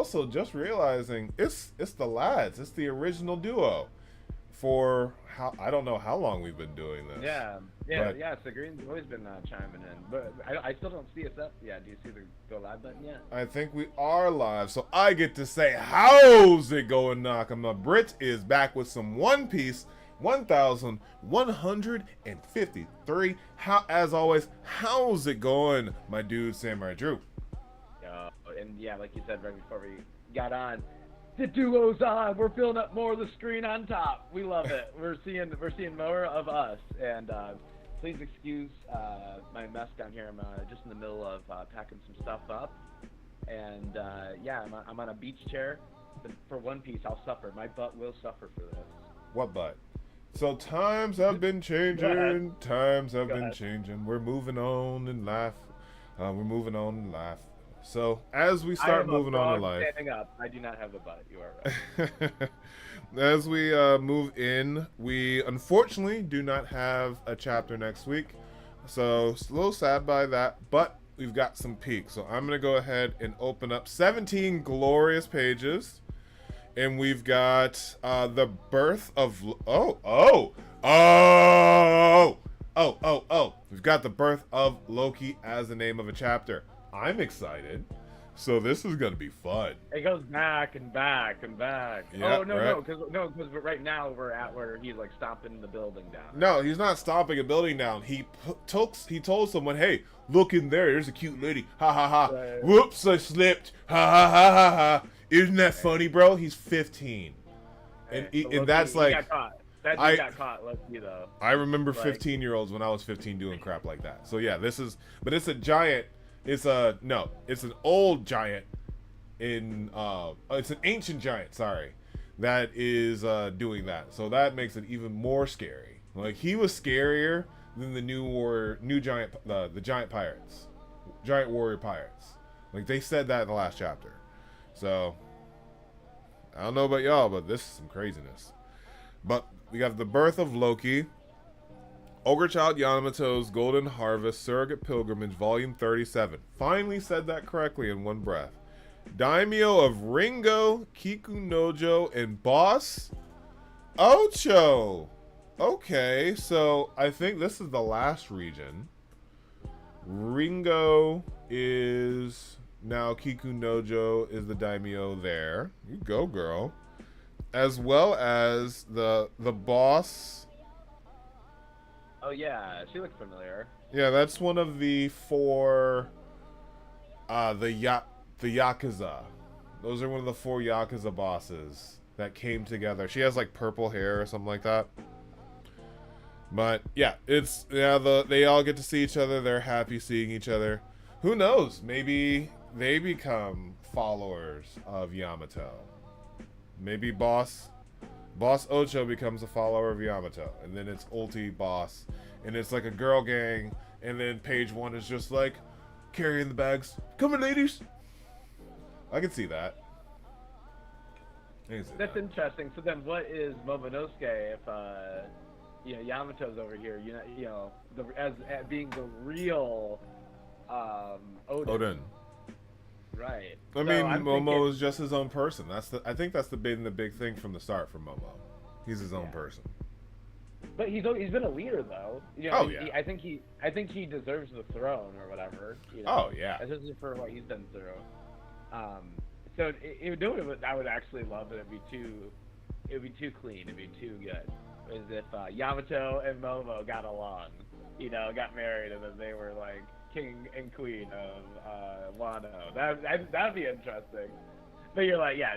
also just realizing it's the lads. It's the original duo. For how I don't know how long we've been doing this. Yeah. So Green's always been chiming in, but I still don't see us up. Yeah, do you see the go live button yet? I think we are live, so I get to say, how's it going, Nakama? Brit is back with some One Piece 1153. As always, how's it going, my dude, Samurai Drew? And yeah, like you said right before we got on, the duo's on. We're filling up more of the screen on top. We love it. We're seeing more of us. And please excuse my mess down here. I'm just in the middle of packing some stuff up. And yeah, I'm on a beach chair. For One Piece, I'll suffer. My butt will suffer for this. What butt? So times have been changing. Times have been changing. We're moving on in life. So as we start moving on in life, standing up, I do not have the butt. You are right. As we move in, we unfortunately do not have a chapter next week, so a little sad by that. But we've got some peaks, so I'm gonna go ahead and open up 17 glorious pages, and we've got the birth of we've got the birth of Loki as the name of a chapter. I'm excited. So this is gonna be fun. It goes back and back and back. Yeah, because right now we're at where he's like stomping the building down. No, he's not stomping a building down. He told someone, "Hey, look in there. There's a cute lady. Ha ha ha. Right. Whoops, I slipped. Ha ha ha ha ha. Isn't that funny, bro?" He's 15, and that's like. He got caught. That dude got caught. Let's see though. I remember 15-year-olds when I was 15 doing crap like that. So yeah, but it's a giant. It's an old giant it's an ancient giant, sorry, that is doing that. So that makes it even more scary. Like, he was scarier than the new giant, the giant pirates, giant warrior pirates. Like, they said that in the last chapter. So I don't know about y'all, but this is some craziness. But we got the birth of Loki. Ogre Child Yamato's Golden Harvest Surrogate Pilgrimage, Volume 37. Finally said that correctly in one breath. Daimyo of Ringo, Kikunojo, and Boss Ocho. Okay, so I think this is the last region. Ringo is now Kikunojo is the Daimyo there. You go, girl. As well as the boss. Oh yeah, she looks familiar. Yeah, that's one of the four, the Yakuza. Those are one of the four Yakuza bosses that came together. She has like purple hair or something like that. But yeah, they all get to see each other. They're happy seeing each other. Who knows? Maybe they become followers of Yamato. Maybe Boss Ocho becomes a follower of Yamato, and then it's Ulti Boss, and it's like a girl gang, and then page one is just like carrying the bags. Come on, ladies. I can see that. That's interesting. So then, what is Momonosuke if Yamato's over here? As being the real Odin. Right. I mean, Momo is just his own person. I think that's the big thing from the start for Momo. He's his own person. But he's been a leader though. I think he deserves the throne or whatever. Oh yeah. Especially for what he's been through. So I would actually love it. It'd be too clean. It'd be too good. As if Yamato and Momo got along. Got married, and then they were like king and queen of Wano. That'd be interesting. But you're like, yeah.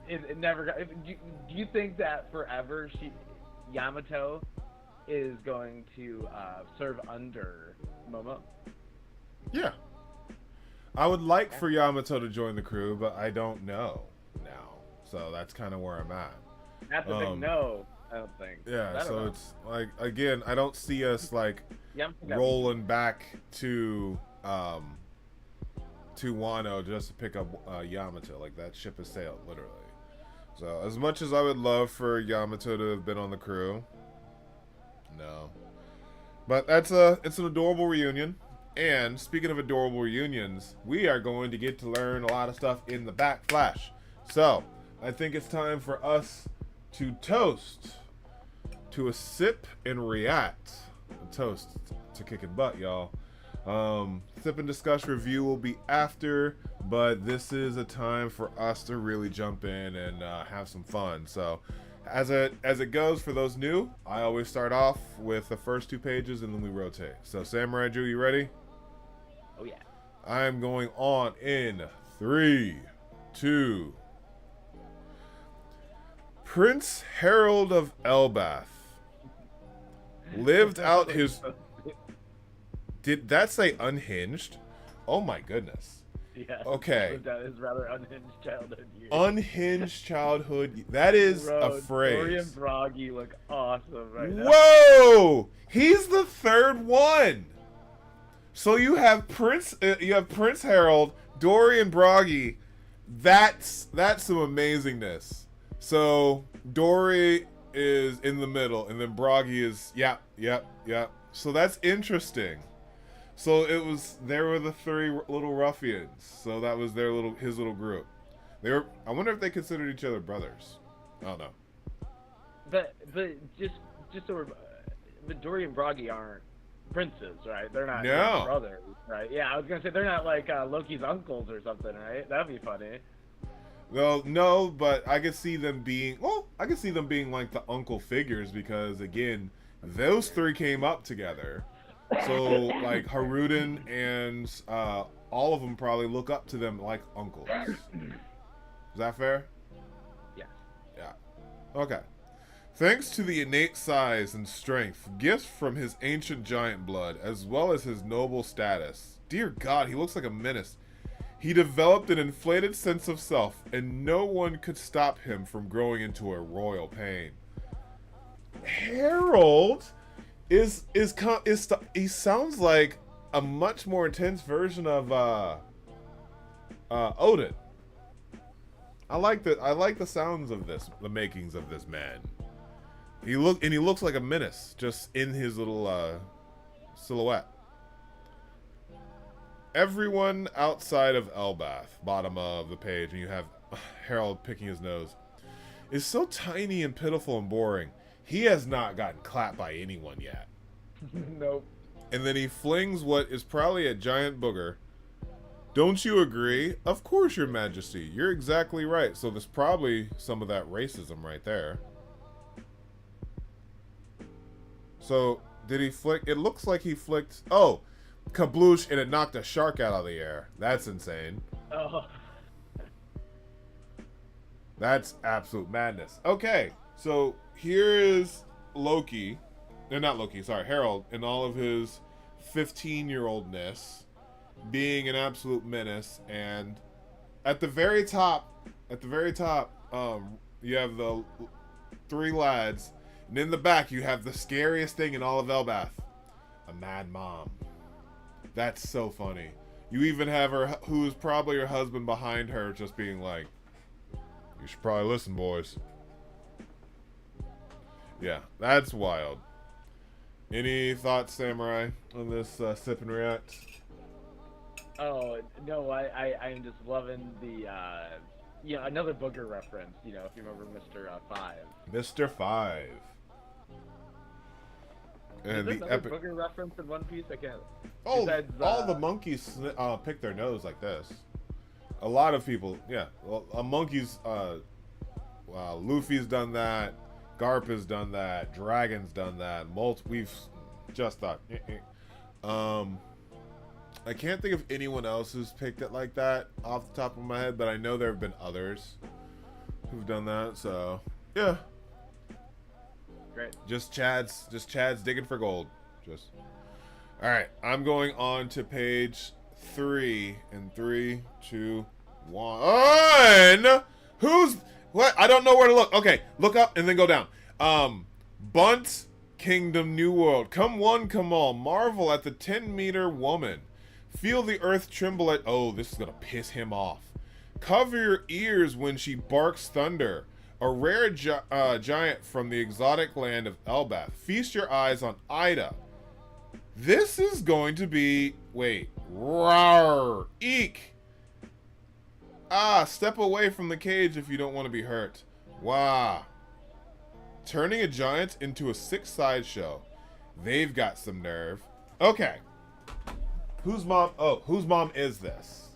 It never got. Do you think that forever Yamato is going to serve under Momo? Yeah. I would like for Yamato to join the crew, but I don't know now. So that's kind of where I'm at. That's a big no. I don't think. Yeah, so it's like, again, I don't see us like rolling back to Wano just to pick up Yamato. Like, that ship has sailed, literally. So as much as I would love for Yamato to have been on the crew, no. But it's an adorable reunion. And speaking of adorable reunions, we are going to get to learn a lot of stuff in the back flash. So, I think it's time for us to toast to a sip and react. A toast to kicking butt, y'all. Sip and discuss review will be after, but this is a time for us to really jump in and have some fun. So, as it goes for those new, I always start off with the first 2 pages and then we rotate. So, Samurai Drew, you ready? Oh yeah. I am going on in 3, 2. Prince Harold of Elbath lived out his... Did that say unhinged? Oh my goodness. Yeah. Okay. That is rather unhinged childhood years. Unhinged childhood. That is a phrase. Dory and Broggy look awesome right now. Whoa! He's the 3rd one. So you have Prince Harold, Dory, and Broggy. That's some amazingness. So Dory is in the middle, and then Broggy is yep. So that's interesting. So there were the 3 little ruffians. So that was his little group. I wonder if they considered each other brothers. I don't know. But just so but Dory and Broggy aren't princes, right? They're not brothers, right? Yeah, I was gonna say they're not like Loki's uncles or something, right? That'd be funny. Well, no, but I could see them being like the uncle figures because again, those 3 came up together. So like Haruden and all of them probably look up to them like uncles. Is that fair? Yeah. Yeah. Okay. Thanks to the innate size and strength, gifts from his ancient giant blood, as well as his noble status. Dear God, he looks like a menace. He developed an inflated sense of self, and no one could stop him from growing into a royal pain. Harold he sounds like a much more intense version of Odin. I like the sounds of the makings of this man. He looks like a menace just in his little silhouette. Everyone outside of Elbath, bottom of the page, and you have Harold picking his nose, is so tiny and pitiful and boring. He has not gotten clapped by anyone yet. Nope. And then he flings what is probably a giant booger. Don't you agree? Of course, Your Majesty. You're exactly right. So there's probably some of that racism right there. So, did he flick? It looks like he flicked... Oh! Kabloosh, and it knocked a shark out of the air. That's insane. Oh. That's absolute madness. Okay, so here is Loki. Not Loki, sorry, Harold, in all of his 15-year-oldness, being an absolute menace, and at the very top, you have the 3 lads, and in the back you have the scariest thing in all of Elbath, a mad mom. That's so funny. You even have her, who is probably her husband, behind her, just being like, "You should probably listen, boys." Yeah, that's wild. Any thoughts, Samurai, on this sip and react? Oh no, I am just loving the another booger reference. You know, if you remember Mr. 5. Mr. 5. And Is the there epic booger reference in One Piece? I can't. Oh, Besides, all the monkeys pick their nose like this. A lot of people, yeah. Well, monkeys. Luffy's done that. Garp has done that. Dragon's done that. We've just thought. I can't think of anyone else who's picked it like that off the top of my head, but I know there have been others who've done that. So yeah. Great. Just Chad's digging for gold. All right. I'm going on to page 3 in 3, 2, 1. Who's what? I don't know where to look. Okay, look up and then go down. Bunt Kingdom New World. Come one, come all. Marvel at the 10-meter woman. Feel the earth tremble at... Oh, this is going to piss him off. Cover your ears when she barks thunder. A rare giant from the exotic land of Elbath. Feast your eyes on Ida. This is going to be... Wait. Rawr. Eek. Ah, step away from the cage if you don't want to be hurt. Wow. Turning a giant into a 6 sideshow. They've got some nerve. Okay. Whose mom... Oh, whose mom is this?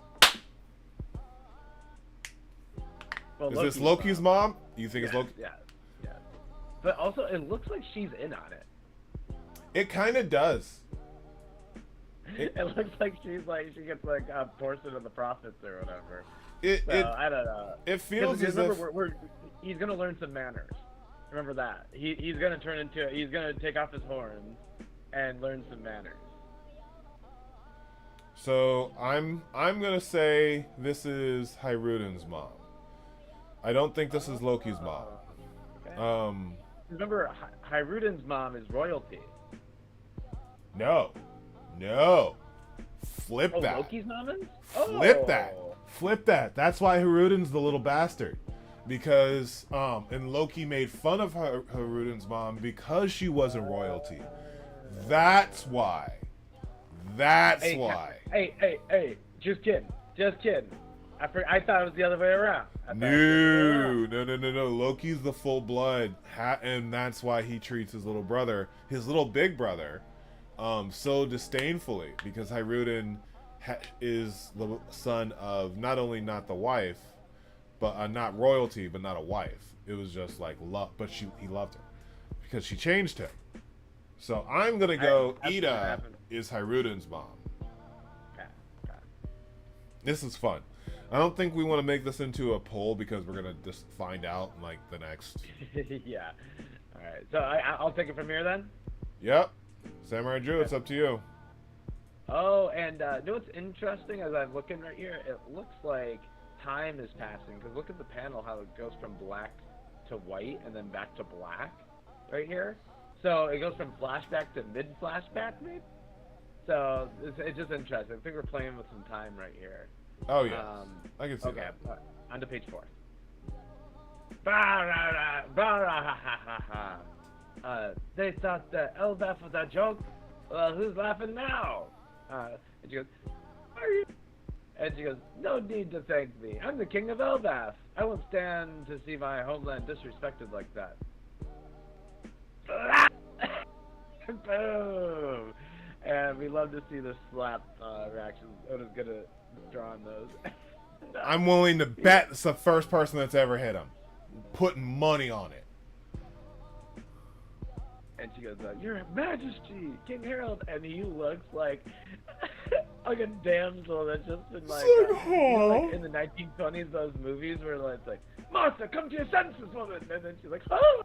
Well, Is this Loki's mom? You think it's Loki? Yeah. But also, it looks like she's in on it. It kind of does. It looks like she gets like a portion of the profits or whatever. I don't know. It feels as if he's gonna learn some manners. Remember that. He's gonna he's gonna take off his horns and learn some manners. So I'm gonna say this is Hiruden's mom. I don't think this is Loki's mom. Okay. Remember, Hiruden's mom is royalty. No. Flip that. Loki's mom is? Flip that. That's why Hiruden's the little bastard. Because, and Loki made fun of Hiruden's mom because she wasn't royalty. That's why. Hey, just kidding. I thought it was the other way around. No. Loki's the full blood, and that's why he treats his little brother, his little big brother, so disdainfully, because Hiruden is the son of not only not the wife, but not royalty, but not a wife. It was just like love, but he loved her because she changed him. So I'm gonna go. Ida is Hiruden's mom. Okay. This is fun. I don't think we want to make this into a poll because we're gonna just find out in like the next. Yeah. All right. So I'll take it from here then. Yep. Samurai Drew, it's up to you. Oh, and you know what's interesting as I'm looking right here? It looks like time is passing because look at the panel how it goes from black to white and then back to black right here. So it goes from flashback to mid-flashback, maybe. So it's just interesting. I think we're playing with some time right here. Oh yeah, I can see that. Okay, on to page 4. They thought the Elbaf was a joke. Well, who's laughing now? And she goes, are you? And she goes, no need to thank me. I'm the king of Elbaf. I won't stand to see my homeland disrespected like that. Boom! And we love to see the slap reactions. Oda's good at drawing those. I'm willing to bet it's the first person that's ever hit him. Putting money on it. And she goes, Your Majesty, King Harold, and he looks like like a damsel that's just been like, like in the 1920s, those movies where it's like, Martha, come to your senses, woman, and then she's like, oh,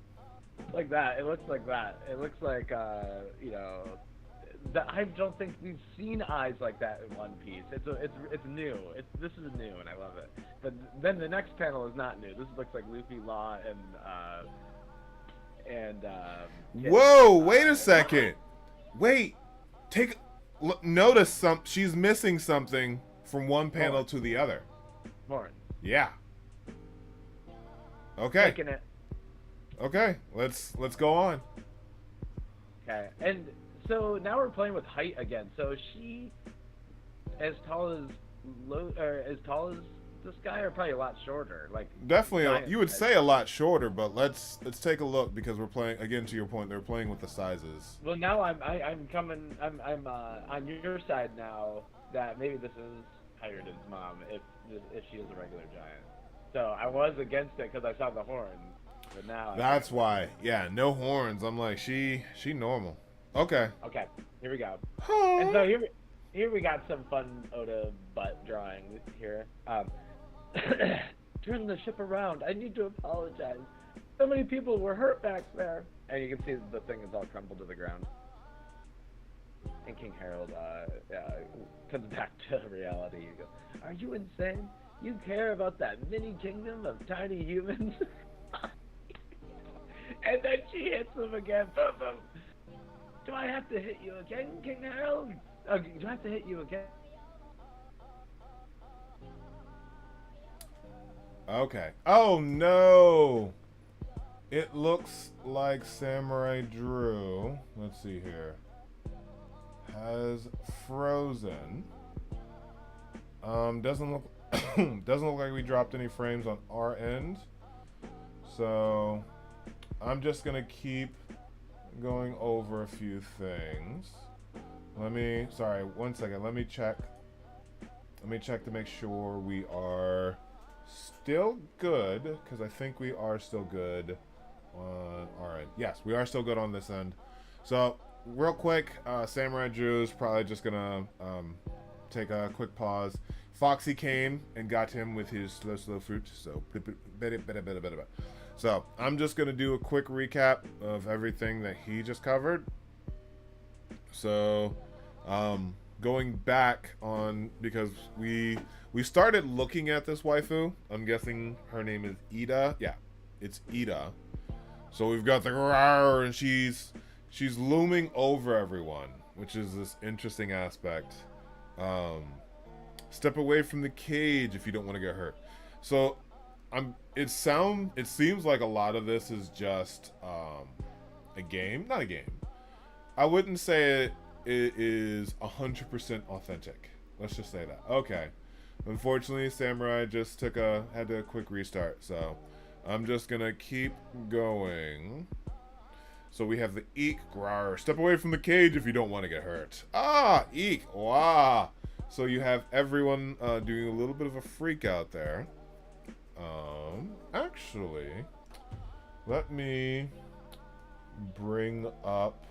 like that. It looks like that. It looks like, you know, that I don't think we've seen eyes like that in One Piece. It's new. This is new, and I love it. But then the next panel is not new. This looks like Luffy, Law, and whoa! Wait a second. Wait. Notice she's missing something from one panel to the other. More. Yeah. Okay. Taking it. Okay. Let's go on. Okay. And so now we're playing with height again. So she as tall as this guy, or probably a lot shorter? Like definitely, you would say a lot shorter, but let's take a look because we're playing again. To your point, they're playing with the sizes. Well, now I'm on your side now. That maybe this is Hiruden's mom if she is a regular giant. So I was against it because I saw the horns, but now that's why. Yeah, no horns. I'm like she normal. Okay. Okay, here we go. And so here we got some fun Oda butt drawing here. Turn the ship around. I need to apologize. So many people were hurt back there. And you can see the thing is all crumpled to the ground. And King Harold comes back to reality. You go, are you insane? You care about that mini kingdom of tiny humans? And then she hits him again. Boom, boom. Do I have to hit you again, King Harold? Do I have to hit you again? Okay. Oh no! It looks like Samurai Drew. Let's see here. has frozen. Doesn't look doesn't look like we dropped any frames on our end. So I'm just gonna keep going over a few things. Sorry, 1 second. Let me check to make sure we are still good, because I think we are still good on our end. Yes, we are still good on this end. So real quick, Samurai Drew's probably just gonna take a quick pause. Foxy came and got him with his slow fruit. So I'm just gonna do a quick recap of everything that he just covered. So going back on, because we started looking at this waifu. I'm guessing her name is Ida. Yeah, it's Ida. So we've got the rawr, and she's looming over everyone, which is this interesting aspect. Step away from the cage if you don't want to get hurt. So it seems like a lot of this is just a game. Not a game. I wouldn't say it is 100% authentic. Let's just say that. Okay. Unfortunately, Samurai just had a quick restart, so I'm just gonna keep going. So we have the Eek, grar. Step away from the cage if you don't want to get hurt. Ah, Eek, wah. So you have everyone doing a little bit of a freak out there. Actually, let me bring up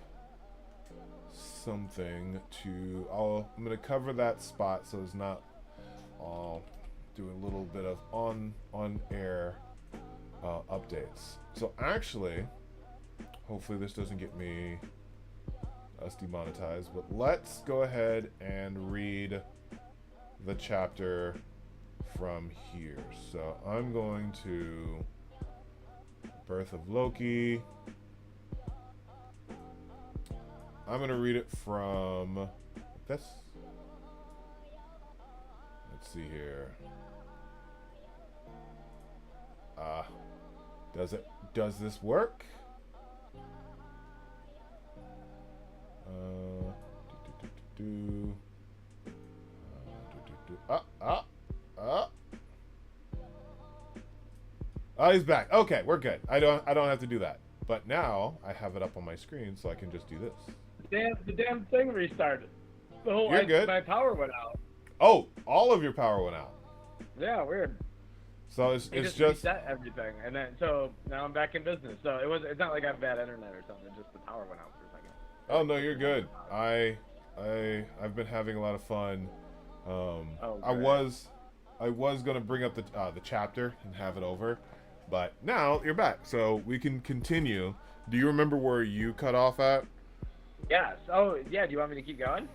something I'm gonna cover that spot so it's not all do a little bit of on air updates. So actually, hopefully this doesn't get us demonetized, but let's go ahead and read the chapter from here. So I'm going to Birth of Loki. I'm going to read it from this. Let's see here. Does this work? Oh, he's back. Okay, we're good. I don't have to do that. But now I have it up on my screen, so I can just do this. The damn thing restarted. You're good. My power went out. Oh, all of your power went out. Yeah, weird. So it's just reset everything, and then so now I'm back in business. So it's not like I have bad internet or something. Just the power went out for a second. Oh no, you're good. I've been having a lot of fun. I was gonna bring up the chapter and have it over, but now you're back, so we can continue. Do you remember where you cut off at? Yes. Oh yeah. Do you want me to keep going?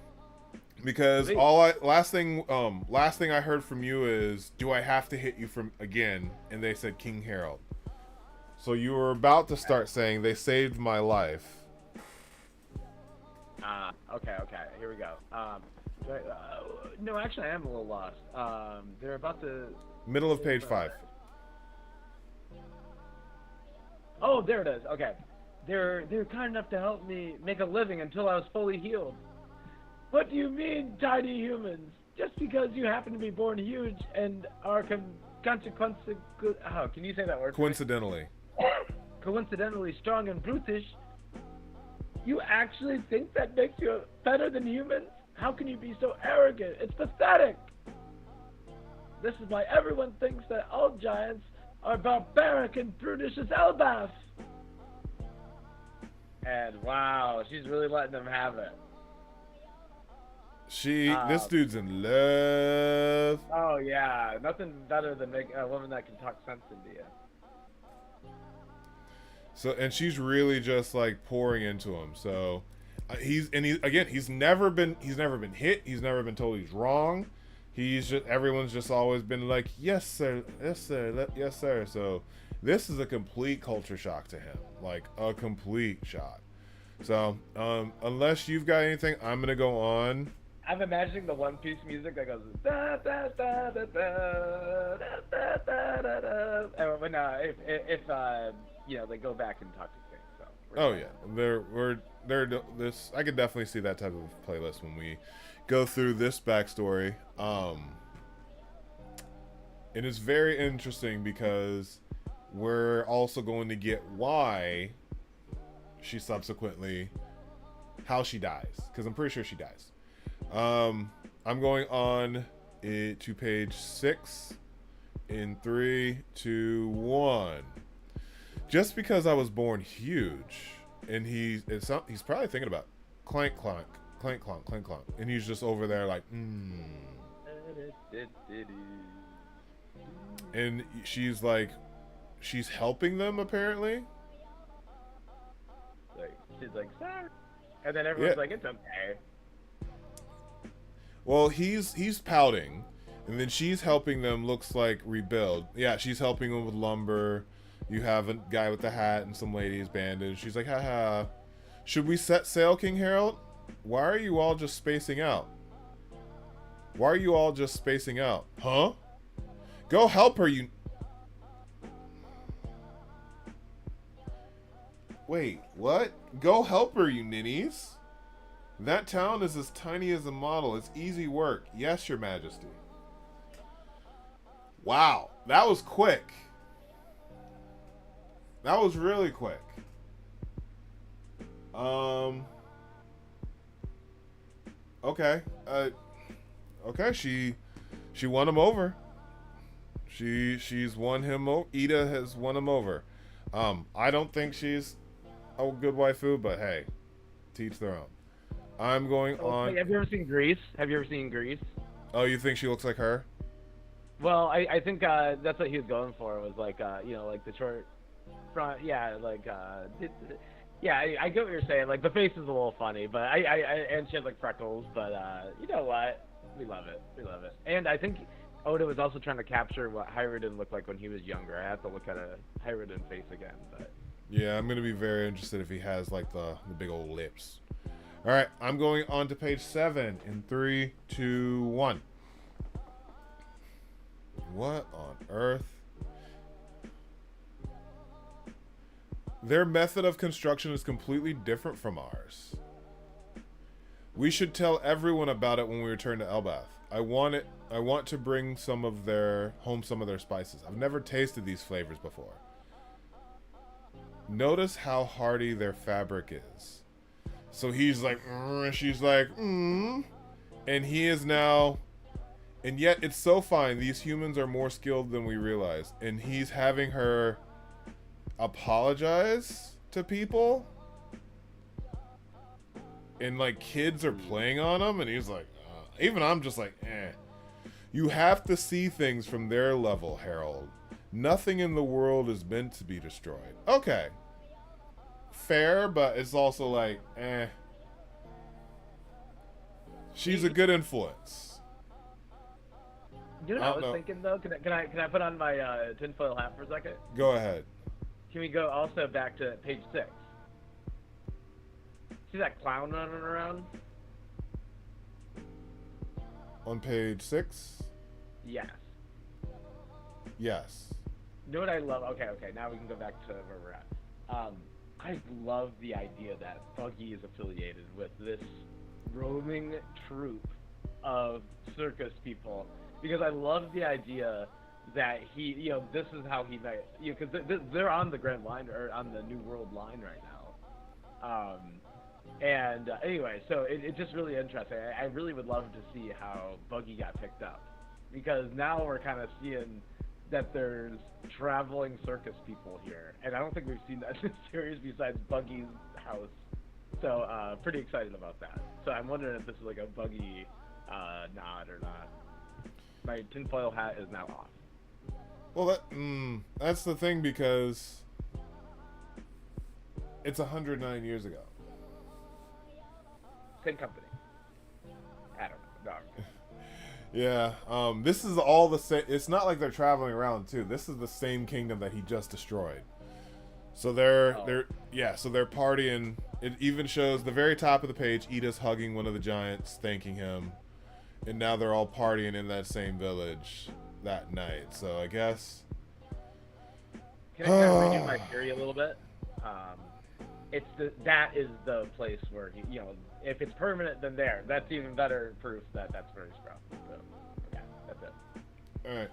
Because last thing I heard from you is, do I have to hit you from again? And they said King Harold. So you were about to start saying they saved my life. Okay. Here we go. No, actually, I am a little lost. They're about to... Middle of page 5. Oh, there it is. Okay. They're kind enough to help me make a living until I was fully healed. What do you mean, tiny humans? Just because you happen to be born huge and are consequently... Oh, can you say that word? Coincidentally. Coincidentally strong and brutish, you actually think that makes you better than humans? How can you be so arrogant? It's pathetic. This is why everyone thinks that all giants are barbaric and brutish as Elbaf. And wow, she's really letting them have it. This dude's in love. Oh yeah, nothing better than making a woman that can talk sense into you. So, and she's really just like pouring into him. So, he's never been hit. He's never been told he's wrong. Everyone's just always been like, yes sir, yes sir, yes sir. So, this is a complete culture shock to him, like a complete shock. So, unless you've got anything, I'm gonna go on. I'm imagining the OnePiece music that goes da da da da da da da da da. And when if they go back and talk to King, so Oh yeah, this. I could definitely see that type of playlist when we go through this backstory. And it's very interesting because we're also going to get why she subsequently, how she dies, because I'm pretty sure she dies. I'm going on to page 6 in 3, 2, 1. Just because I was born huge, and he's probably thinking about clank clank clank clank clank clank, and he's just over there like, and she's like, she's helping them apparently. Like she's like, sorry, and then everyone's like, it's okay. Well, he's pouting, and then she's helping them. Looks like rebuild. Yeah, she's helping them with lumber. You have a guy with the hat and some ladies bandaged. She's like, haha. Should we set sail, King Harold? Why are you all just spacing out? Why are you all just spacing out? Huh? Go help her, you... Wait, what? Go help her, you ninnies. That town is as tiny as a model. It's easy work. Yes, your majesty. Wow, that was quick. That was really quick. Okay. Okay, she won him over. She's won him over. Ida has won him over. I don't think she's a good waifu, but hey, teach their own. I'm going on. Have you ever seen Grease? Have you ever seen Grease? Oh, you think she looks like her? Well, I think that's what he was going for. Was like like the short front. Yeah, like yeah. I get what you're saying. Like the face is a little funny, but I and she has like freckles. But you know what? We love it. We love it. And I think Oda was also trying to capture what Hiruden looked like when he was younger. I have to look at a Hiruden face again, but. Yeah, I'm gonna be very interested if he has like the big old lips. All right, I'm going on to page 7 in 3, 2, 1. What on earth? Their method of construction is completely different from ours. We should tell everyone about it when we return to Elbath. I want to bring some of their spices. I've never tasted these flavors before. Notice how hardy their fabric is. So he's like, she's like, and he is now, and yet it's so fine. These humans are more skilled than we realize. And he's having her apologize to people. And like kids are playing on him, and he's like, even I'm just like, eh. You have to see things from their level, Harold. Nothing in the world is meant to be destroyed. Okay. Fair, but it's also like, eh. She's a good influence. You know what I was thinking though? Can I put on my tinfoil hat for a second? Go ahead. Can we go also back to page 6? See that clown running around? On page 6? Yes. Yes. You know what I love? Okay. Now we can go back to where we're at. I love the idea that Buggy is affiliated with this roaming troupe of circus people, because I love the idea that he, this is how he met, because they're on the Grand Line, or on the New World Line right now. Anyway, so it's just really interesting. I really would love to see how Buggy got picked up, because now we're kind of seeing that there's traveling circus people here, and I don't think we've seen that in the series besides Buggy's house. So pretty excited about that. So I'm wondering if this is like a Buggy nod or not. My tinfoil hat is now off. Well, that's the thing, because it's 109 years ago. Same company. I don't know. No. Yeah, this is all the same. It's not like they're traveling around too. This is the same kingdom that he just destroyed. So they're partying. It even shows the very top of the page, Ida's hugging one of the giants, thanking him, and now they're all partying in that same village that night. So I guess. Can I kind of redo my theory a little bit? that is the place where if it's permanent, then that's even better proof that that's where he's from. So yeah, that's it. All right.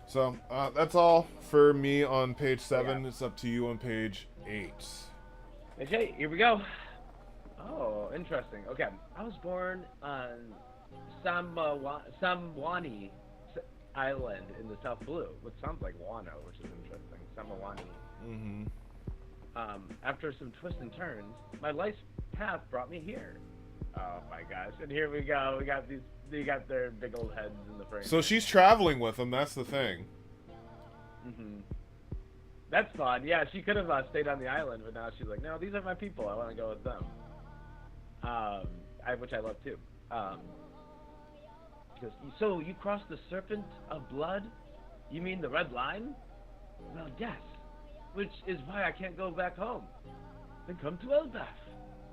So that's all for me on page 7. Yeah. It's up to you on page 8. Okay, here we go. Oh, interesting. Okay, I was born on Samwani Island in the South Blue, which sounds like Wano, which is interesting. Samawani. Mm-hmm. After some twists and turns, my life's path brought me here. Oh my gosh! And here we go. We got these. They got their big old heads in the frame. So she's traveling with them. That's the thing. Mm-hmm. That's fun. Yeah, she could have stayed on the island, but now she's like, no, these are my people. I want to go with them. Which I love too. Because so you crossed the serpent of blood? You mean the red line? Well, yes. Which is why I can't go back home. Then come to Elbaf.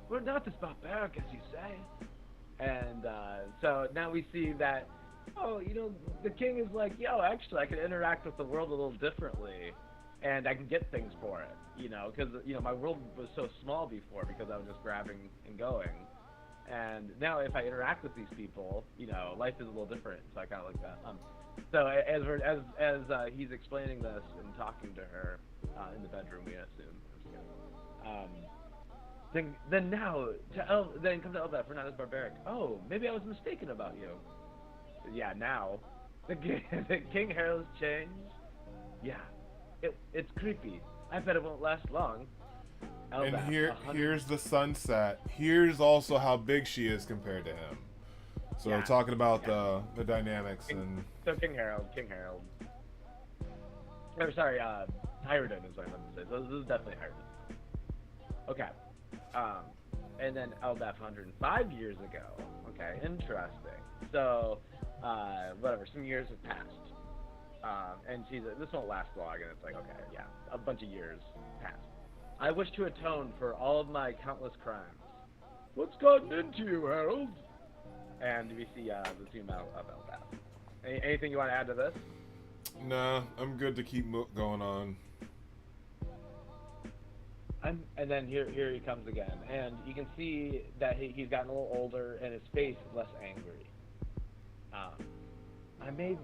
We're not as barbaric as you say. And so now we see that, the king is like, yo, actually, I can interact with the world a little differently, and I can get things for it, because, my world was so small before because I was just grabbing and going. And now if I interact with these people, life is a little different, so I kind of like that. So as he's explaining this and talking to her in the bedroom, we assume. Then come to Elbaf. We're not as barbaric. Oh, maybe I was mistaken about you. Yeah, now the King Herald's changed. Yeah, it's creepy. I bet it won't last long. Elbaf, and here's the sunset. Here's also how big she is compared to him. So we're talking about the dynamics and. So King Harold. Oh, sorry, Hyrden is what I meant to say. So this is definitely Hyrden. Okay. And then Elbaf 105 years ago. Okay, interesting. So, whatever, some years have passed. And she's like, this won't last long, and it's like, okay, yeah, a bunch of years passed. I wish to atone for all of my countless crimes. What's gotten into you, Harold? And we see the zoom out of Elbaf. Anything you want to add to this? Nah, I'm good to keep going on. And then here he comes again, and you can see that he's gotten a little older, and his face is less angry. I may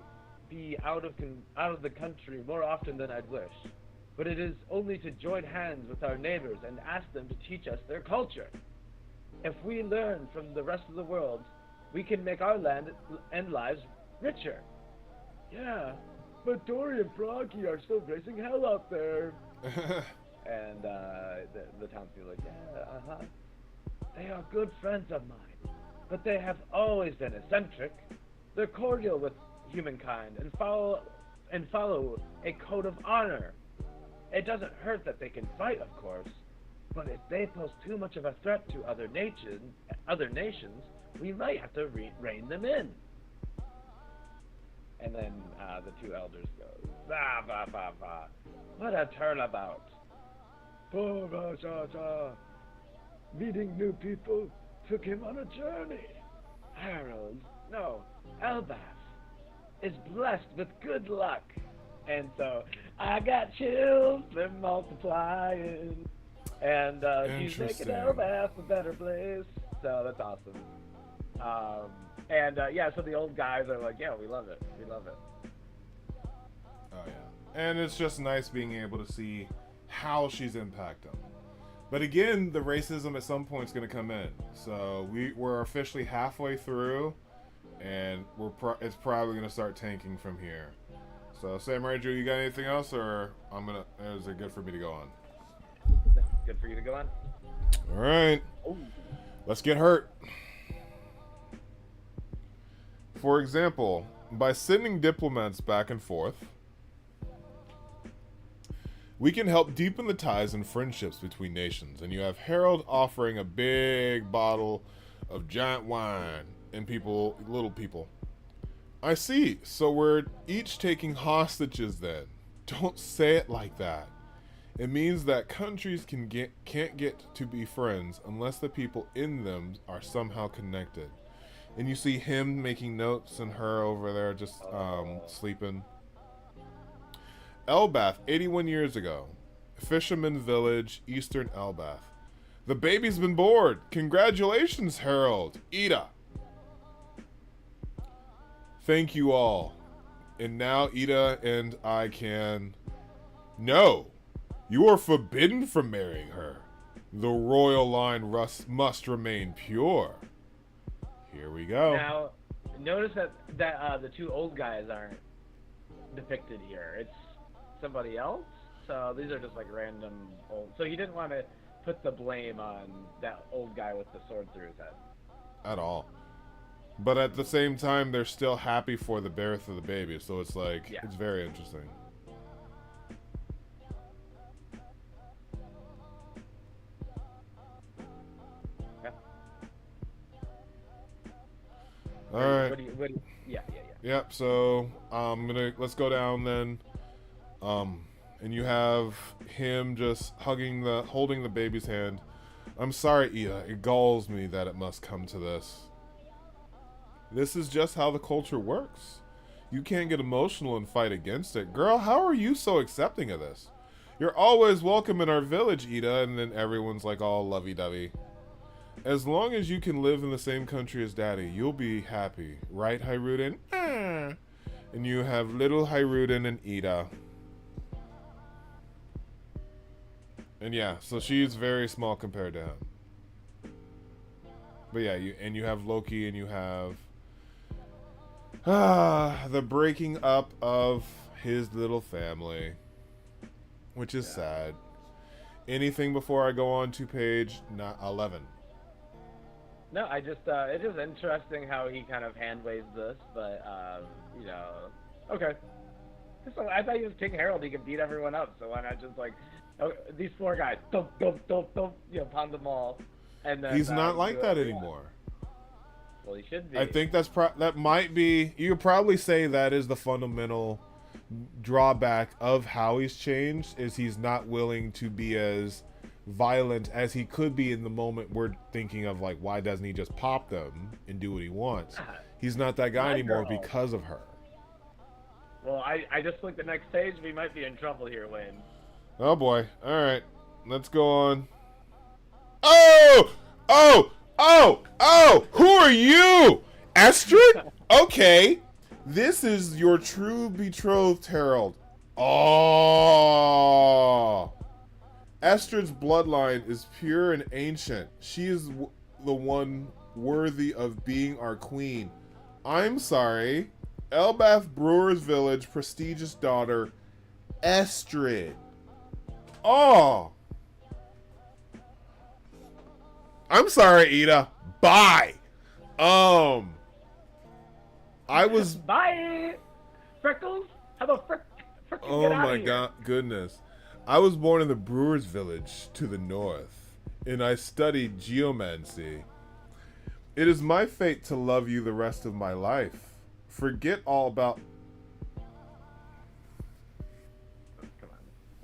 be out of the country more often than I'd wish, but it is only to join hands with our neighbors and ask them to teach us their culture. If we learn from the rest of the world, we can make our land and lives richer. Yeah, but Dory and Froggy are still raising hell out there. And the townspeople are like, yeah, They are good friends of mine, but they have always been eccentric. They're cordial with humankind and follow a code of honor. It doesn't hurt that they can fight, of course, but if they pose too much of a threat to other nations, we might have to rein them in. And then the two elders go, bah, bah, bah, bah. What a turnabout. Poor Rajaja. Meeting new people took him on a journey. Harold, no, Elbaf, is blessed with good luck. And so, I got chills, they're multiplying. And she's making Elbaf a better place. So that's awesome. So the old guys are like, yeah, we love it. We love it. Oh, yeah. And it's just nice being able to see how she's impacted them. But again, the racism at some point is going to come in. So we're officially halfway through, and it's probably going to start tanking from here. So, Samurai Drew, you got anything else, or is it good for me to go on? Good for you to go on? All right. Ooh. Let's get hurt. For example, by sending diplomats back and forth, we can help deepen the ties and friendships between nations. And you have Harold offering a big bottle of giant wine, and little people. I see. So we're each taking hostages then. Don't say it like that. It means that countries can't get to be friends unless the people in them are somehow connected. And you see him making notes and her over there just sleeping. Elbaf, 81 years ago. Fisherman village, eastern Elbaf. The baby's been born. Congratulations, Herald. Ida. Thank you all. And now Ida and I can... No. You are forbidden from marrying her. The royal line must remain pure. Here we go. Now, notice that the two old guys aren't depicted here. It's somebody else. So these are just like random old. So he didn't want to put the blame on that old guy with the sword through his head. At all. But at the same time, they're still happy for the birth of the baby. So it's like, yeah. It's very interesting. Yeah. All right. Yeah. Yep. So let's go down then. And you have him just holding the baby's hand. I'm sorry, Ida. It galls me that it must come to this. This is just how the culture works. You can't get emotional and fight against it. Girl, how are you so accepting of this? You're always welcome in our village, Ida. And then everyone's like all lovey-dovey. As long as you can live in the same country as Daddy, you'll be happy. Right, Hiruden? And you have little Hiruden and Ida. And yeah, so she's very small compared to him. But yeah, you have Loki and you have the breaking up of his little family, which is sad. Anything before I go on to page 11? No, it is interesting how he kind of hand waves this, but okay. So I thought he was King Harold. He could beat everyone up, so why not just like these four guys, pound them all, and then he's not like that anymore. Well, he should be. I think that might be. You could probably say that is the fundamental drawback of how he's changed. Is he's not willing to be as violent as he could be in the moment. We're thinking of like, why doesn't he just pop them and do what he wants? He's not that guy anymore because of her. Well, I just think the next page we might be in trouble here, Wayne. Oh boy. All right. Let's go on. Oh! Who are you? Estrid? Okay. This is your true betrothed, Herald. Oh. Estrid's bloodline is pure and ancient. She is the one worthy of being our queen. I'm sorry. Elbath Brewer's Village, prestigious daughter, Estrid. Oh. I'm sorry, Ida. Bye. I was... Bye. Freckles? How about Freckles? Oh my goodness. I was born in the Brewer's Village to the north, and I studied geomancy. It is my fate to love you the rest of my life. Forget all about...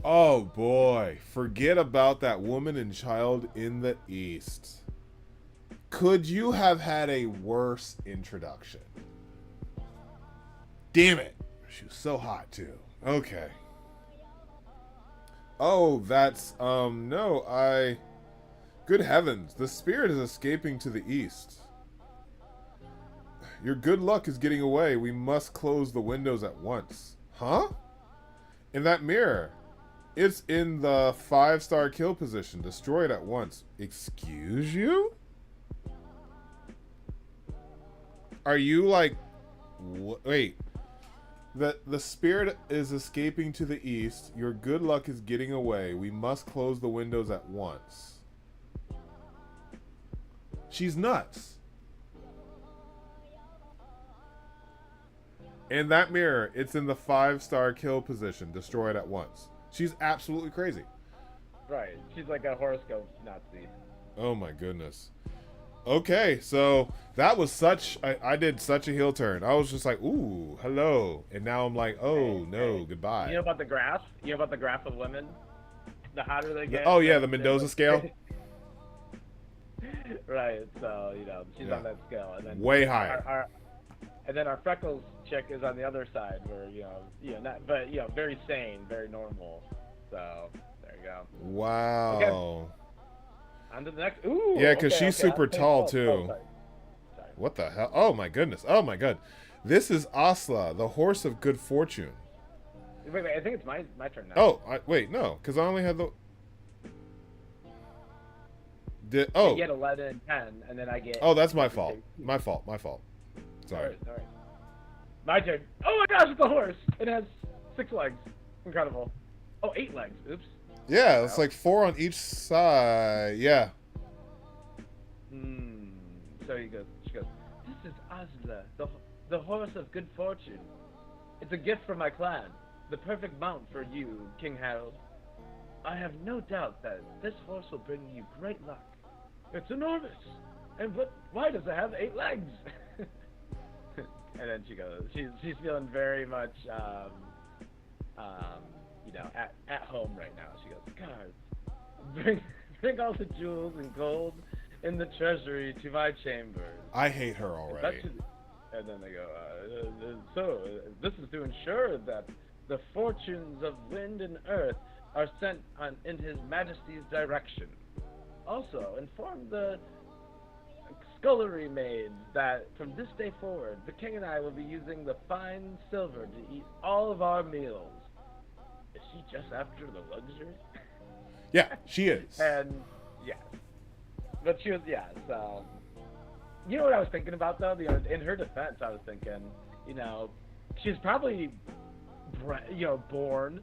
Oh boy, forget about that woman and child in the East. Could you have had a worse introduction? Damn it. She was so hot too. Okay. Oh, that's, no, good heavens, the spirit is escaping to the east. Your good luck is getting away. We must close the windows at once. Huh? In that mirror. It's in the 5-star kill position. Destroy it at once. Excuse you? Are you like... Wait. The spirit is escaping to the east. Your good luck is getting away. We must close the windows at once. She's nuts. In that mirror, it's in the 5-star kill position. Destroy it at once. She's absolutely crazy. Right. She's like a horoscope Nazi. Oh my goodness. Okay, so that was I did such a heel turn. I was just like, ooh, hello. And now I'm like, oh, no, goodbye. You know about the graph? You know about the graph of women? The hotter they get? Oh, yeah, the Mendoza scale? Right, so, she's on that scale. And then way higher. And then our Freckles chick is on the other side where, very sane, very normal. So, there you go. Wow. Okay. On to the next. Ooh. Yeah, because okay, she's okay, super on to page tall 12. too. Oh, sorry. What the hell? Oh my goodness. Oh my god. This is Asla, the horse of good fortune. Wait, I think it's my turn now. Oh, wait, no, because I only had the. You get 11 and 10, and then I get. Oh, that's my fault. My fault. Sorry. Sorry. My turn. Oh my gosh, it's a horse. It has 6 legs. Incredible. Oh, 8 legs. Oops. Yeah, it's like 4 on each side. Yeah. So she goes, this is Asla, the horse of good fortune. It's a gift from my clan. The perfect mount for you, King Harold. I have no doubt that this horse will bring you great luck. It's enormous. And why does it have 8 legs? And then she goes, she's feeling very much, at home right now. She goes, guards, bring all the jewels and gold in the treasury to my chambers. I hate her already. And then they go, so this is to ensure that the fortunes of wind and earth are sent in His Majesty's direction. Also, inform the scullery maids that from this day forward, the king and I will be using the fine silver to eat all of our meals. Is she just after the luxury? Yeah, she is. And yes, but she was so. You know what I was thinking about though? In her defense, I was thinking, she's probably, born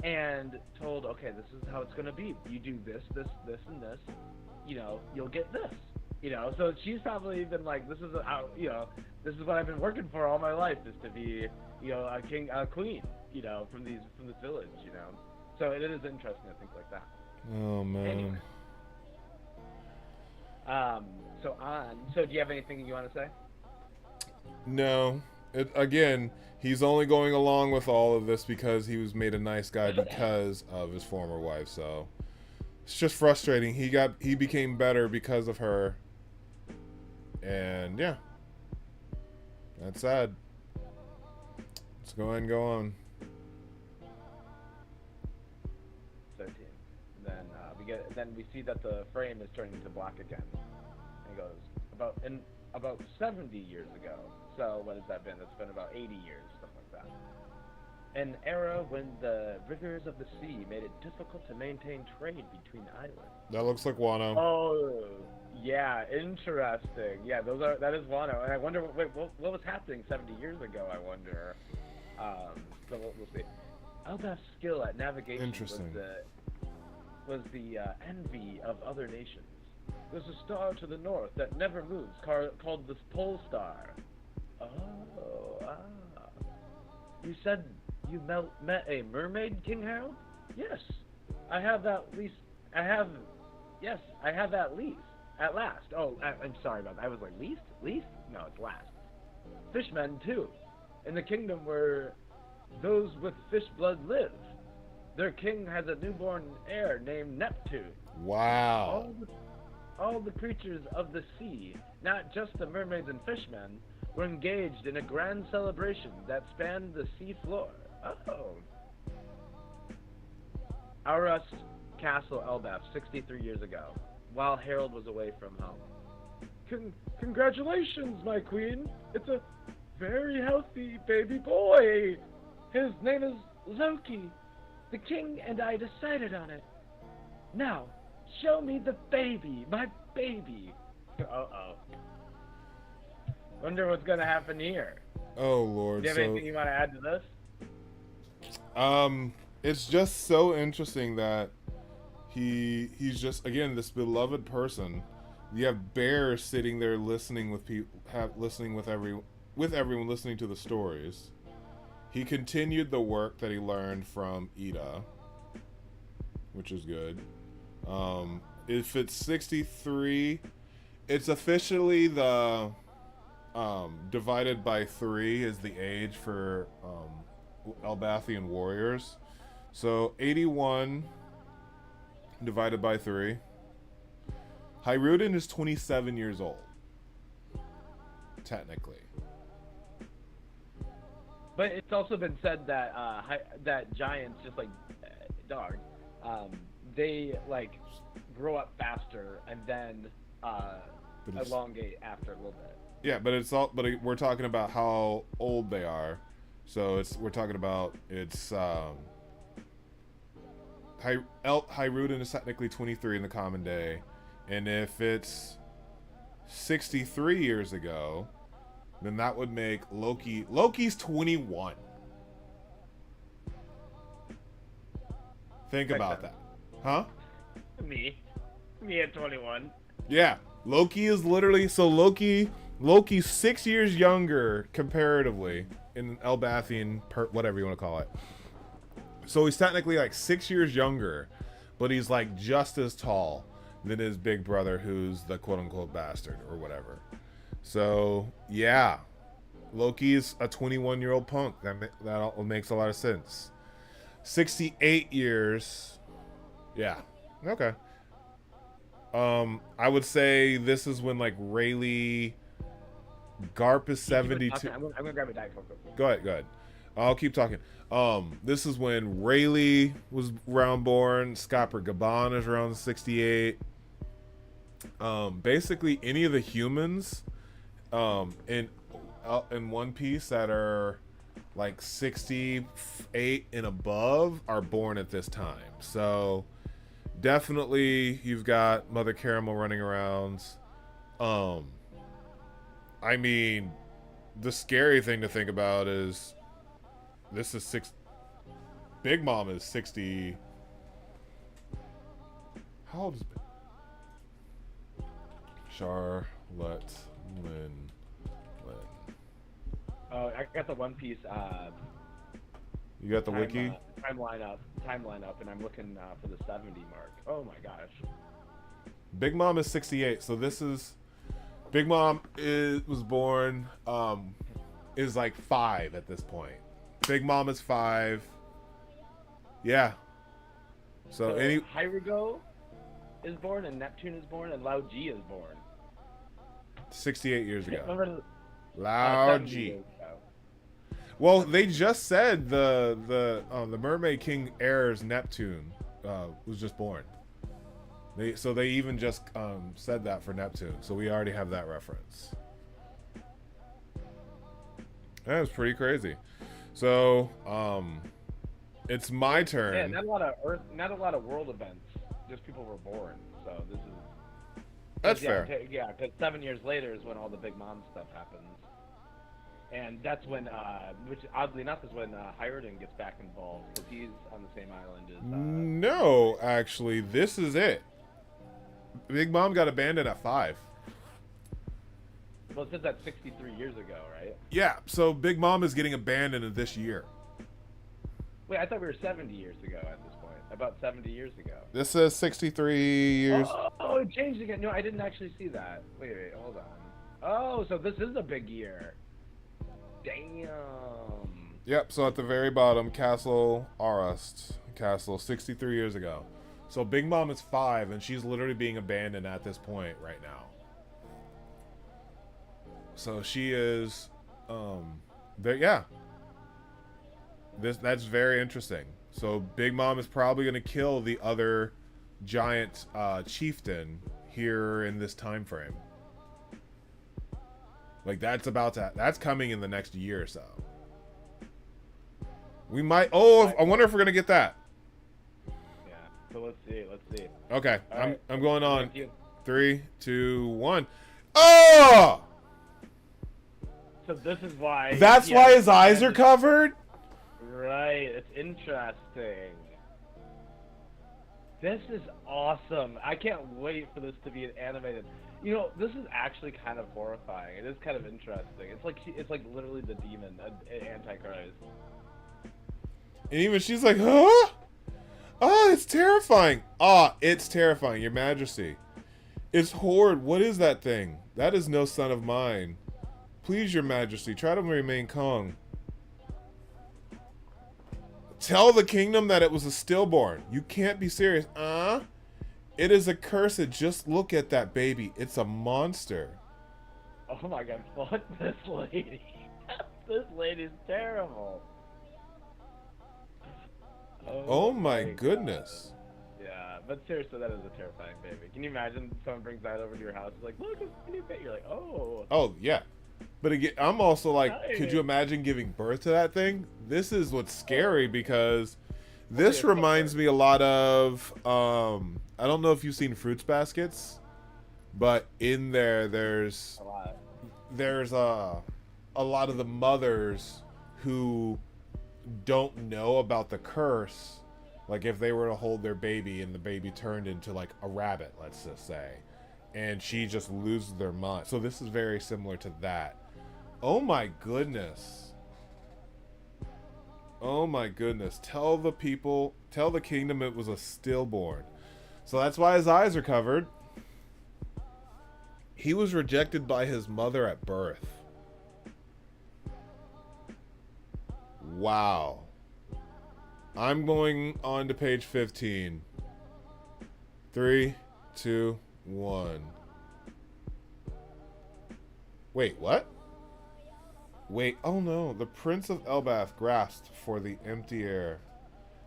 and told, okay, this is how it's gonna be. You do this, and this. You'll get this. So she's probably been like, this is this is what I've been working for all my life, is to be, a king, a queen, from this village, So it is interesting to think like that. Oh man. Anyway. So do you have anything you want to say? No. Again, he's only going along with all of this because he was made a nice guy because of his former wife. So it's just frustrating. He became better because of her. And yeah, that's sad. Let's go ahead and go on. 13. Then we see that the frame is turning to black again. And it goes about 70 years ago. So what has that been? That's been about 80 years, something like that. An era when the rigors of the sea made it difficult to maintain trade between islands. That looks like Wano. Oh, yeah, interesting. Yeah, that is Wano. And I wonder, what was happening 70 years ago, I wonder. So we'll see. Elbaf's skill at navigation was the envy of other nations. There's a star to the north that never moves, called the Pole Star. You said you met a mermaid, King Harold? Yes. I have that least. Yes, I have that least. At last. Oh, I'm sorry about that. I was like, least? Least? No, it's last. Fishmen, too. In the kingdom where those with fish blood live. Their king has a newborn heir named Neptune. Wow. All the creatures of the sea, not just the mermaids and fishmen, were engaged in a grand celebration that spanned the sea floor. Oh. Aras Castle Elbaf, 63 years ago, while Harold was away from home. Congratulations, my queen. It's a very healthy baby boy. His name is Loki. The king and I decided on it. Now, show me the baby, my baby. Uh-oh. Wonder what's gonna happen here. Oh, Lord. Do you have anything you want to add to this? It's just so interesting that he's just, again, this beloved person. You have Bear sitting there listening with people, listening with everyone listening to the stories. He continued the work that he learned from Ida, which is good. If it's 63, it's officially the divided by 3 is the age for Elbathian warriors. So 81 divided by 3. Hiruden is 27 years old, technically. But it's also been said that that giants, just like dogs, they like grow up faster and then elongate after a little bit. Yeah, but it's all. But we're talking about how old they are, so we're talking about Hiruden is technically 23 in the common day, and if it's 63 years ago, then that would make Loki's 21. Think about that. Huh? Me at 21. Yeah. Loki is literally Loki's 6 years younger comparatively in Elbathian whatever you want to call it. So he's technically like 6 years younger, but he's like just as tall than his big brother, who's the quote-unquote bastard or whatever. So yeah, Loki's a 21-year-old punk. That makes a lot of sense. 68 years. Yeah. Okay. I would say this is when like Rayleigh Garp is 72. I'm gonna grab a Diet Coke. Go ahead. I'll keep talking. This is when Rayleigh was around born. Scopper Gaban is around 68. Basically any of the humans in One Piece that are like 68 and above are born at this time. So definitely you've got Mother Caramel running around. I mean, the scary thing to think about is this is Big Mom is 60. How old is Charlotte Lynn? Oh, I got the One Piece. You got the wiki? Timeline up, and I'm looking for the 70 mark. Oh my gosh. Big Mom is 68, so this is Big Mom was born is like 5 at this point. Big Mom is 5. Yeah. So any Hyrugo is born and Neptune is born and Lao Ji is born. 68 years ago. Remember Lao Ji. Well, they just said the Mermaid King heir's Neptune was just born. They even just said that for Neptune, so we already have that reference. That was pretty crazy. So it's my turn. Yeah, not a lot of world events. Just people were born. So this is. That's fair. Yeah, because 7 years later is when all the Big Mom stuff happens. And that's when, which oddly enough is when Hiruden gets back involved, because he's on the same island as... No, actually, this is it. Big Mom got abandoned at 5. Well, it says that 63 years ago, right? Yeah, so Big Mom is getting abandoned this year. Wait, I thought we were 70 years ago at this point. About 70 years ago. This says 63 years. Oh, it changed again. No, I didn't actually see that. Wait, hold on. Oh, so this is a big year. Damn. Yep, so at the very bottom, Castle Arust. Castle, 63 years ago. So Big Mom is 5, and she's literally being abandoned at this point right now. So she is, yeah. That's very interesting. So Big Mom is probably going to kill the other giant chieftain here in this time frame. Like that's coming in the next year or so. We might. Oh, I wonder if we're gonna get that. Yeah. So let's see. Okay, I'm going on. 3, 2, 1. Oh! So this is why. That's why his eyes are covered. Right. It's interesting. This is awesome. I can't wait for this to be animated. You know, this is actually kind of horrifying. It is kind of interesting. It's like literally the demon, Antichrist. And even she's like, huh? Oh, it's terrifying. It's terrifying, Your Majesty. It's Horde. What is that thing? That is no son of mine. Please, Your Majesty, try to remain calm. Tell the kingdom that it was a stillborn. You can't be serious. It is accursed. Just look at that baby. It's a monster. Oh my god, fuck this lady. This lady's terrible. Oh my goodness. but seriously, that is a terrifying baby. Can you imagine someone brings that over to your house? It's like, look, it's a new baby. You're like, oh. Oh yeah, but again, I'm also like, Nice. could you imagine giving birth to that thing? This is what's scary because this reminds me a lot of I don't know if you've seen Fruits Baskets, but in there there's a lot of the mothers who don't know about the curse. Like if they were to hold their baby and the baby turned into like a rabbit, let's just say, and she just loses their mind. So this is very similar to that. Oh my goodness. Oh my goodness. Tell the kingdom it was a stillborn. So that's why his eyes are covered. He was rejected by his mother at birth. Wow. I'm going on to page 15. 3, 2, 1. Wait, what? Wait, oh no. The Prince of Elbath grasped for the empty air,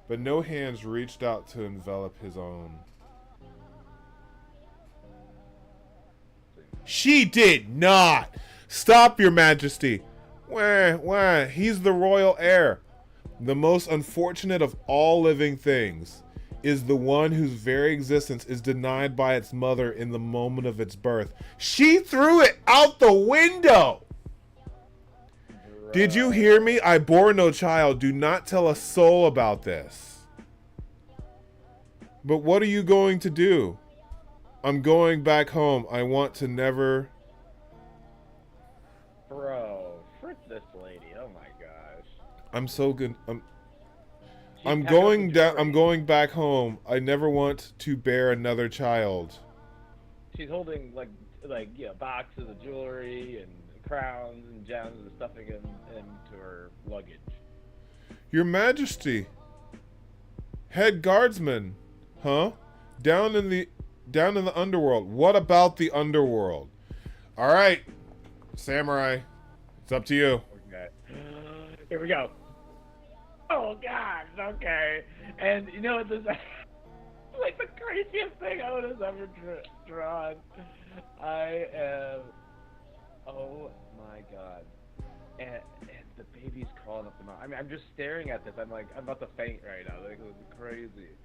but no hands reached out to envelop his own. She did not! Stop, your majesty! Wah, he's the royal heir. The most unfortunate of all living things is the one whose very existence is denied by its mother in the moment of its birth. She threw it out the window! Bro. Did you hear me? I bore no child. Do not tell a soul about this. But what are you going to do? I'm going back home. I want to never... Bro, frick this lady. Oh my gosh. I'm so good. I'm going down. I'm going back home. I never want to bear another child. She's holding like boxes of jewelry and crowns and gems and stuffing into her luggage. Your Majesty. Head guardsman, huh? Down in the underworld. What about the underworld? All right, samurai. It's up to you. Okay. Here we go. Oh gosh, okay. And you know what this like the craziest thing I would have ever drawn. I am oh my god. And the baby's crawling up the mountain. I mean, I'm just staring at this. I'm about to faint right now. Like, it was crazy.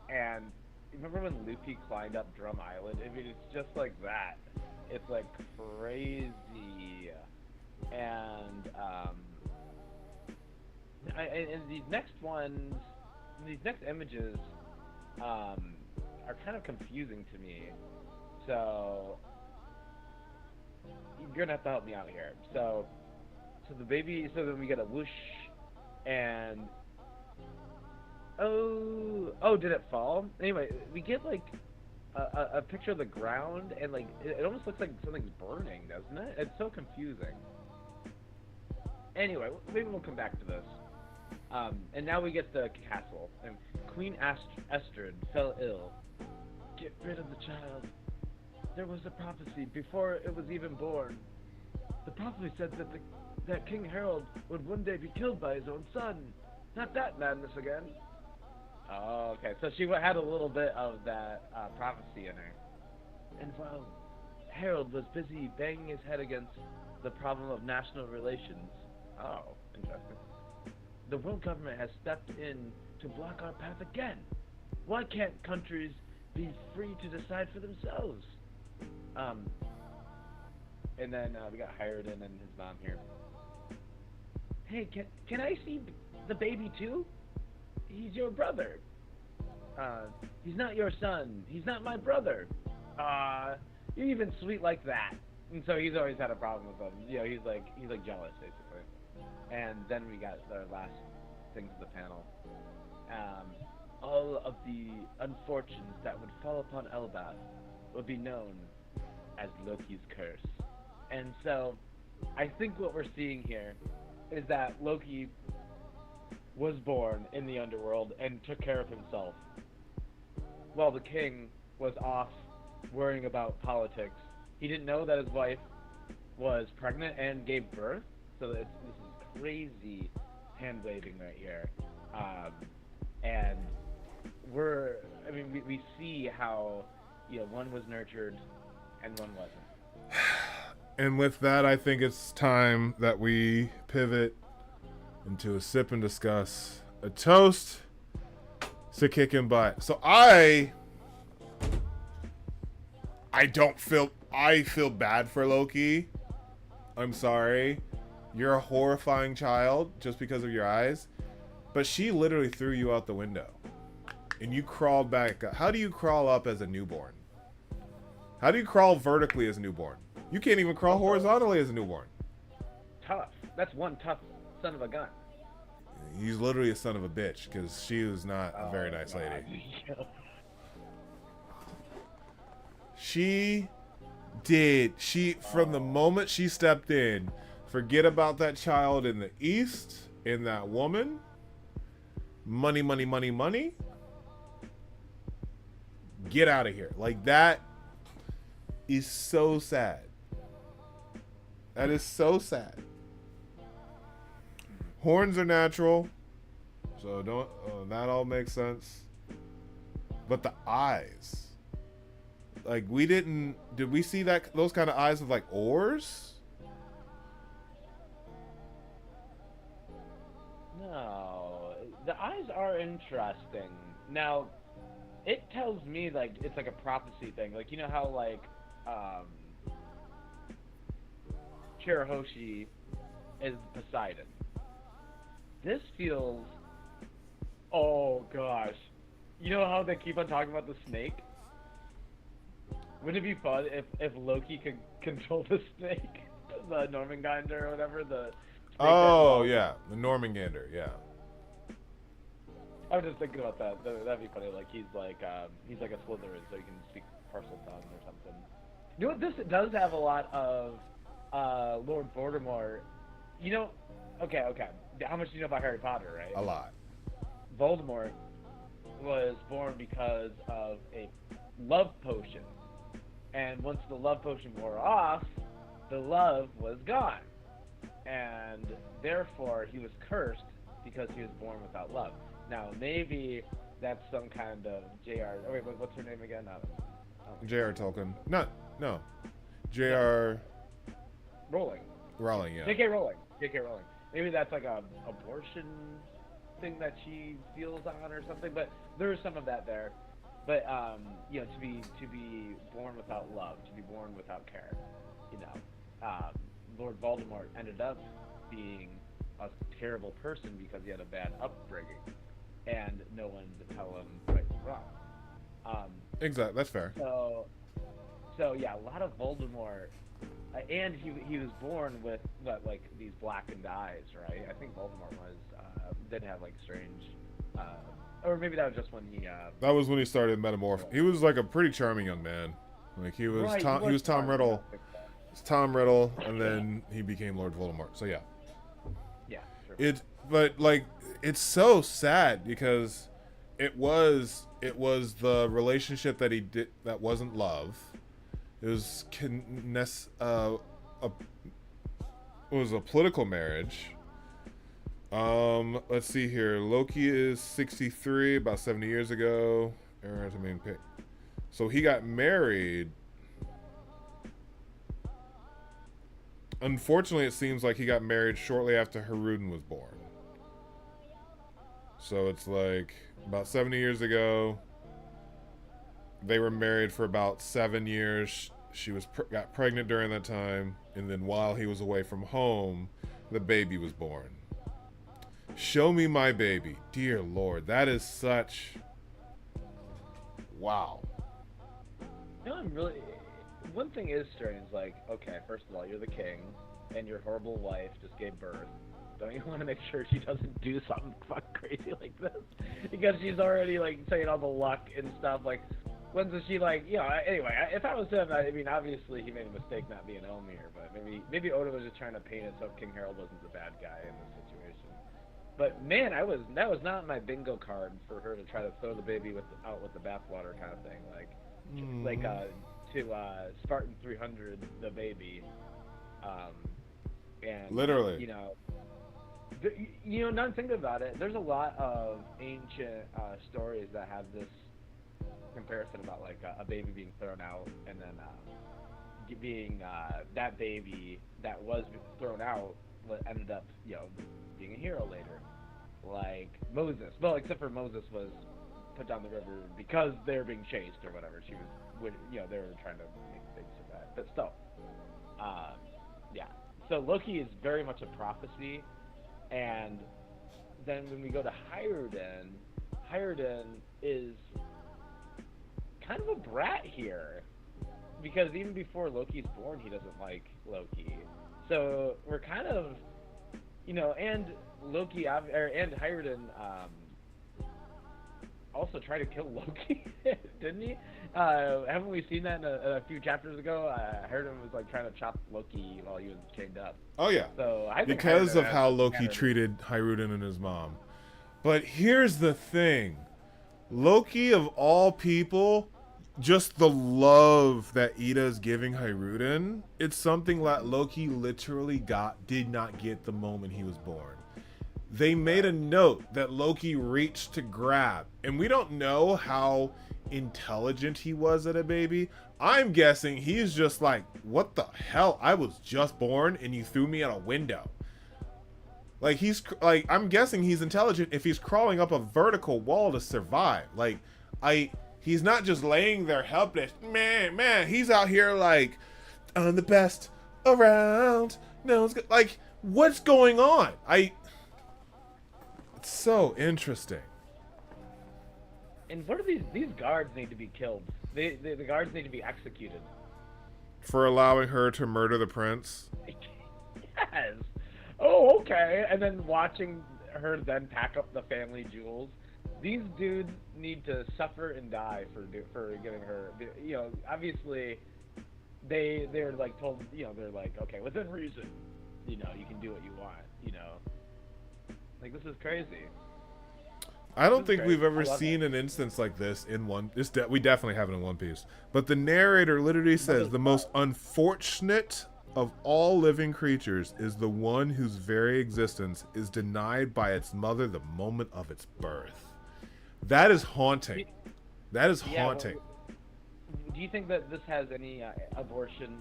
And remember when Luffy climbed up Drum Island? I mean, it's just like that. It's like crazy. And and these next ones, these next images, are kind of confusing to me. So you're gonna have to help me out here. So the baby. So then we get a whoosh, and oh, did it fall? Anyway, we get like a picture of the ground, and like it almost looks like something's burning, doesn't it? It's so confusing. Anyway, maybe we'll come back to this. And now we get the castle, and Queen Estrid fell ill. Get rid of the child. There was a prophecy before it was even born. The prophecy said that King Harold would one day be killed by his own son. Not that madness again. Oh, okay. So she had a little bit of that prophecy in her. And while Harold was busy banging his head against the problem of national relations. Oh, interesting. The world government has stepped in to block our path again. Why can't countries be free to decide for themselves? And then we got Hired and his mom here. Hey, can I see the baby too? He's your brother. He's not your son. He's not my brother. You're even sweet like that. And so he's always had a problem with him. You know, he's like jealous basically. And then we got the last things of the panel. All of the unfortunes that would fall upon Elbath would be known as Loki's curse. And so I think what we're seeing here is that Loki was born in the underworld and took care of himself, while the king was off worrying about politics. He didn't know that his wife was pregnant and gave birth, so this is crazy hand waving right here. And we see how, one was nurtured and one wasn't. And with that, I think it's time that we pivot into a sip and discuss, a toast to kicking butt. So I feel bad for Loki. I'm sorry. You're a horrifying child just because of your eyes. But she literally threw you out the window. And you crawled back up. How do you crawl up as a newborn? How do you crawl vertically as a newborn? You can't even crawl horizontally as a newborn. Tough. That's one tough son of a gun. He's literally a son of a bitch because she was not a very nice lady. She did. From the moment she stepped in, forget about that child in the East, in that woman. Money, money, money, money. Get out of here. Like, that is so sad. That is so sad. Horns are natural, so that all makes sense. But the eyes, like, did we see those kind of eyes with like oars? No, the eyes are interesting. Now, it tells me like it's like a prophecy thing. Like, you know how like Chirahoshi is Poseidon. This feels, oh gosh, you know how they keep on talking about the snake? Wouldn't it be fun if Loki could control the snake, the Normangander or whatever, the snake? Oh yeah, the Normangander, yeah. I was just thinking about that. That'd be funny. Like he's like a Slytherin, so he can speak parcel tongue or something. You know what? This does have a lot of Lord Voldemort. You know, okay. How much do you know about Harry Potter, right? A lot. Voldemort was born because of a love potion. And once the love potion wore off, the love was gone. And therefore, he was cursed because he was born without love. Now, maybe that's some kind of J.R. Oh, wait, what's her name again? J.R. Tolkien. No. J.R. Rowling, yeah. J.K. Rowling. Maybe that's like a abortion thing that she feels on or something. But there's some of that there. But to be born without love, to be born without care, Lord Voldemort ended up being a terrible person because he had a bad upbringing, and no one to tell him right from wrong. Exactly, that's fair. So yeah, a lot of Voldemort, and he was born with these blackened eyes, right? I think Voldemort didn't have like strange, or maybe that was just when he. That was when he started metamorphing. He was like a pretty charming young man. Like he was Tom Riddle. It's Tom Riddle, and then he became Lord Voldemort. So yeah. Yeah. Sure. But like it's so sad because it was the relationship that he did that wasn't love. It was a political marriage. Let's see here. Loki is 63, about 70 years ago. Aaron's the main pick. So he got married. Unfortunately, it seems like he got married shortly after Haruden was born. So it's like about 70 years ago. They were married for about 7 years. She got pregnant during that time, and then while he was away from home, the baby was born. Show me my baby. Dear Lord, that is such... Wow. One thing is strange, like, okay, first of all, you're the king, and your horrible wife just gave birth. Don't you want to make sure she doesn't do something fucking crazy like this? Because she's already, like, saying all the luck and stuff, like, when's she, like, anyway, if I was him, I mean, obviously he made a mistake not being Omir, but maybe Oda was just trying to paint it so King Harold wasn't the bad guy in this situation. But, man, that was not my bingo card for her to try to throw the baby out with the bathwater kind of thing, to Spartan 300 the baby, and literally, You know, now I'm thinking about it, there's a lot of ancient stories that have this comparison about like a baby being thrown out and then being that baby that was thrown out ended up, you know, being a hero later, like Moses. Well, except for Moses was put down the river because they were being chased or whatever. She was, you know, they were trying to make things of that. But still, yeah. So Loki is very much a prophecy, and then when we go to Hiruden is kind of a brat here, because even before Loki's born, he doesn't like Loki. So we're kind of, you know, and Loki and Hiruden also tried to kill Loki, didn't he? Haven't we seen that in a few chapters ago? Hiruden was like trying to chop Loki while he was chained up. Oh yeah. So I think because Hiruden of how Loki treated Hiruden and his mom. But here's the thing. Loki, of all people, just the love that Ida is giving Hiruden, it's something that Loki literally did not get the moment he was born. They made a note that Loki reached to grab, and we don't know how intelligent he was at a baby. I'm guessing he's just like, what the hell? I was just born and you threw me out a window. Like, I'm guessing he's intelligent if he's crawling up a vertical wall to survive. Like, he's not just laying there helpless. Man, he's out here like, I'm the best around. No one's good. Like, what's going on? It's so interesting. And what are these guards need to be killed? The guards need to be executed. For allowing her to murder the prince? Yes. Oh, okay. And then watching her then pack up the family jewels. These dudes need to suffer and die for giving her. You know, obviously, they're like told. You know, they're like, okay, within reason. You know, you can do what you want. You know, like, this is crazy. I don't think we've ever seen an instance like this in we definitely have it in One Piece. But the narrator literally says the most unfortunate of all living creatures is the one whose very existence is denied by its mother the moment of its birth. That is haunting. That is haunting. Do you think that this has any abortion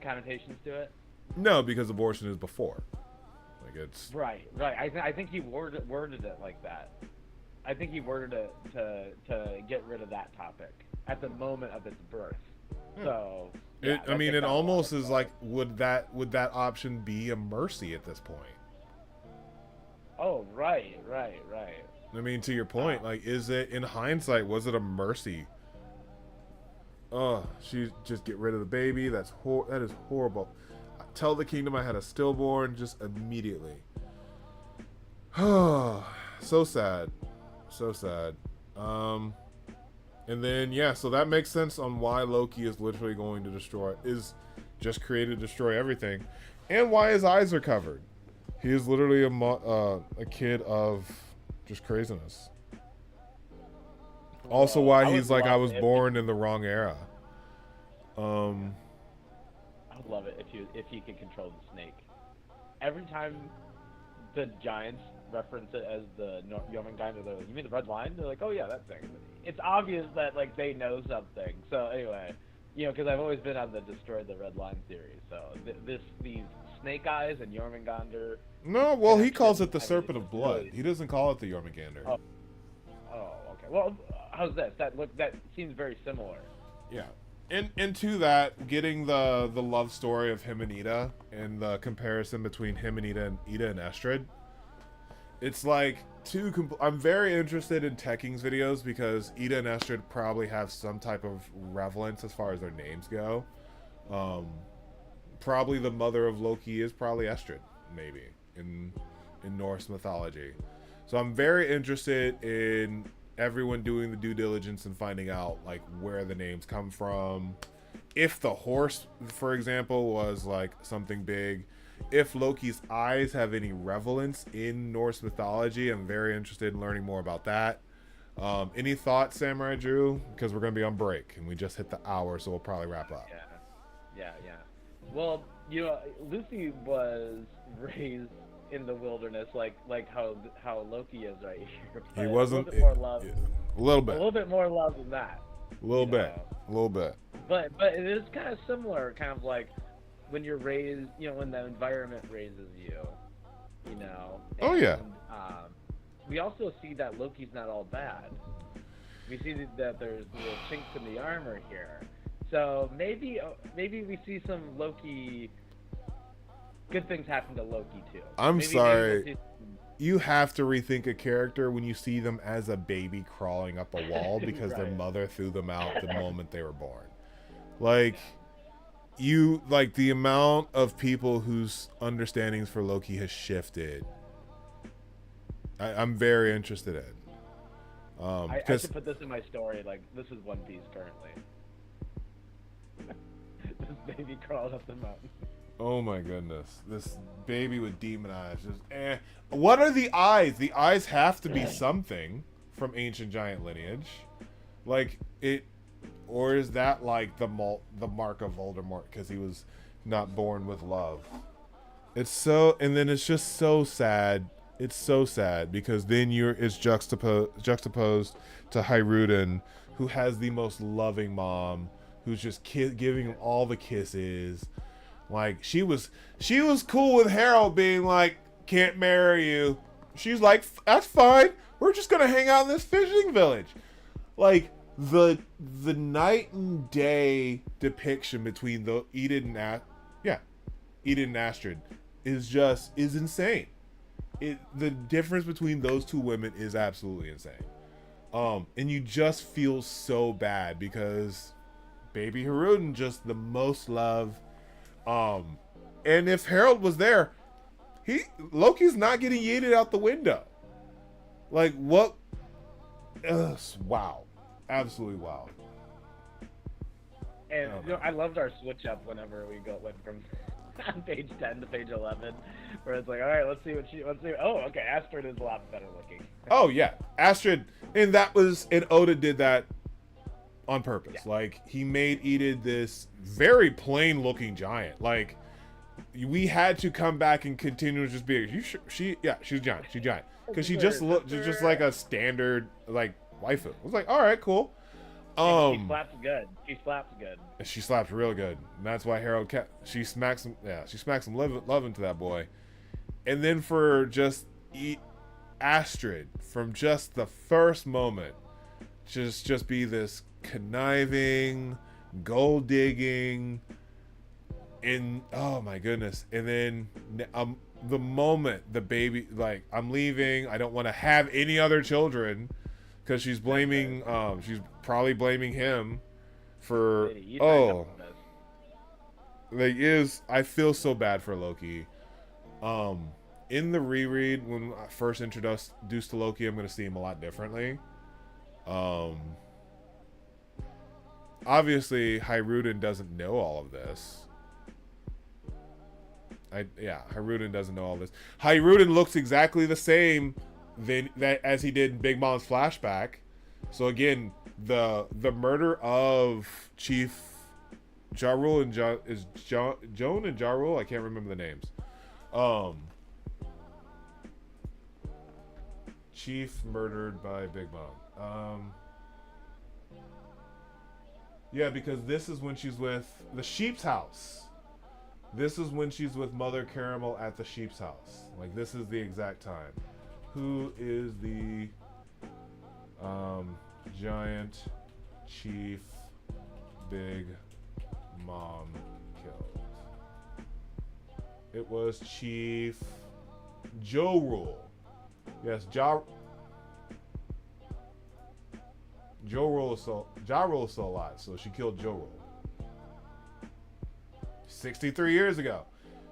connotations to it? No, because abortion is before. Like, it's right. I think he worded it like that. I think he worded it to get rid of that topic at the moment of its birth. So yeah, I mean, it almost is like, would that option be a mercy at this point? Oh, right. I mean, to your point, like, is it, in hindsight, was it a mercy? Oh, she just get rid of the baby. That is horrible. Tell the kingdom I had a stillborn just immediately. Oh, so sad. So sad. And then, yeah, so that makes sense on why Loki is literally going to just created to destroy everything. And why his eyes are covered. He is literally a kid of just craziness. Also why he's like, I was born in the wrong era. I would love it if he could control the snake. Every time the Giants reference it as the Jormungandr, they're like, you mean the Red Line? They're like, oh yeah, that thing. It's obvious that, like, they know something. So anyway, you know, because I've always been on the destroy the Red Line theory. So these snake eyes and Jormungandr. No, well, he calls it the Serpent of Blood. He doesn't call it the Jormungandr. Oh, okay. Well, how's this? That seems very similar. Yeah. And to that, getting the love story of him and Ida and the comparison between him and Ida and Estrid. It's like I'm very interested in Tekking's videos because Ida and Estrid probably have some type of relevance as far as their names go. Probably the mother of Loki is probably Estrid, maybe, in Norse mythology. So I'm very interested in everyone doing the due diligence and finding out, like, where the names come from. If the horse, for example, was like something big. If Loki's eyes have any relevance in Norse mythology, I'm very interested in learning more about that. Any thoughts, Samurai Drew? Because we're going to be on break, and we just hit the hour, so we'll probably wrap up. Yeah. Well, you know, Lucy was raised in the wilderness, like how Loki is right here. He But wasn't. a little bit more love. A little A bit. little bit more love than that. A little you bit. know. A little bit. But it is kind of similar, kind of like when you're raised, when the environment raises you, Oh, yeah. We also see that Loki's not all bad. We see that there's little chinks in the armor here. So maybe we see some Loki. Good things happen to Loki too. I'm Maybe sorry. we'll see You have to rethink a character when you see them as a baby crawling up a wall because their Right. mother threw them out the moment they were born. Like, the amount of people whose understandings for Loki has shifted. I'm very interested in. I Because should put this in my story. Like, this is One Piece currently. This baby crawled up the mountain. oh my goodness, this baby with demon eyes. Just, What are the eyes? The eyes have to be something from ancient giant lineage, like it, or is that like the mark of Voldemort because he was not born with love? It's so, and then it's just so sad. It's so sad because then it's juxtaposed to Hiruden, who has the most loving mom, who's just giving him all the kisses. Like, she was cool with Harold being like, can't marry you. She's like, that's fine. We're just gonna hang out in this fishing village. Like, the night and day depiction between Enid and Astrid is insane. The difference between those two women is absolutely insane. And you just feel so bad because baby Hiruden just the most love. And if Harold was there, Loki's not getting yeeted out the window. Like, what? Wow. Absolutely wow. And I loved our switch up whenever we went from page 10 to page 11, where it's like, all right, let's see. Oh, okay, Astrid is a lot better looking. Oh yeah, Astrid, and Oda did that on purpose. Yeah. Like, he made Enid this very plain looking giant. Like, we had to come back and continue to just be, she's giant. She's giant. Because she just looked just like a standard, like, waifu. I was like, all right, cool. She slaps good. She slaps real good. And that's why Harold she smacks some love into that boy. And then for just Astrid, from just the first moment, just be this conniving, gold digging, and oh my goodness. And then the moment the baby, like, I'm leaving, I don't want to have any other children, because she's blaming she's probably blaming him for I feel so bad for Loki. In the reread, when I first introduced to Loki, I'm going to see him a lot differently. Obviously Hiruden doesn't know all of this. Hiruden doesn't know all this. Hiruden looks exactly the same as he did in Big Mom's flashback. So again, the murder of Chief Jarul and Joan and Jarul. I can't remember the names. Chief murdered by Big Mom. Yeah, because this is when she's with the Sheep's house. This is when she's with Mother Caramel at the Sheep's house. Like, this is the exact time. Who is the giant Chief Big Mom killed? It was Chief Jorul. Yes, Jorul is still alive, so she killed Jorul. 63 years ago.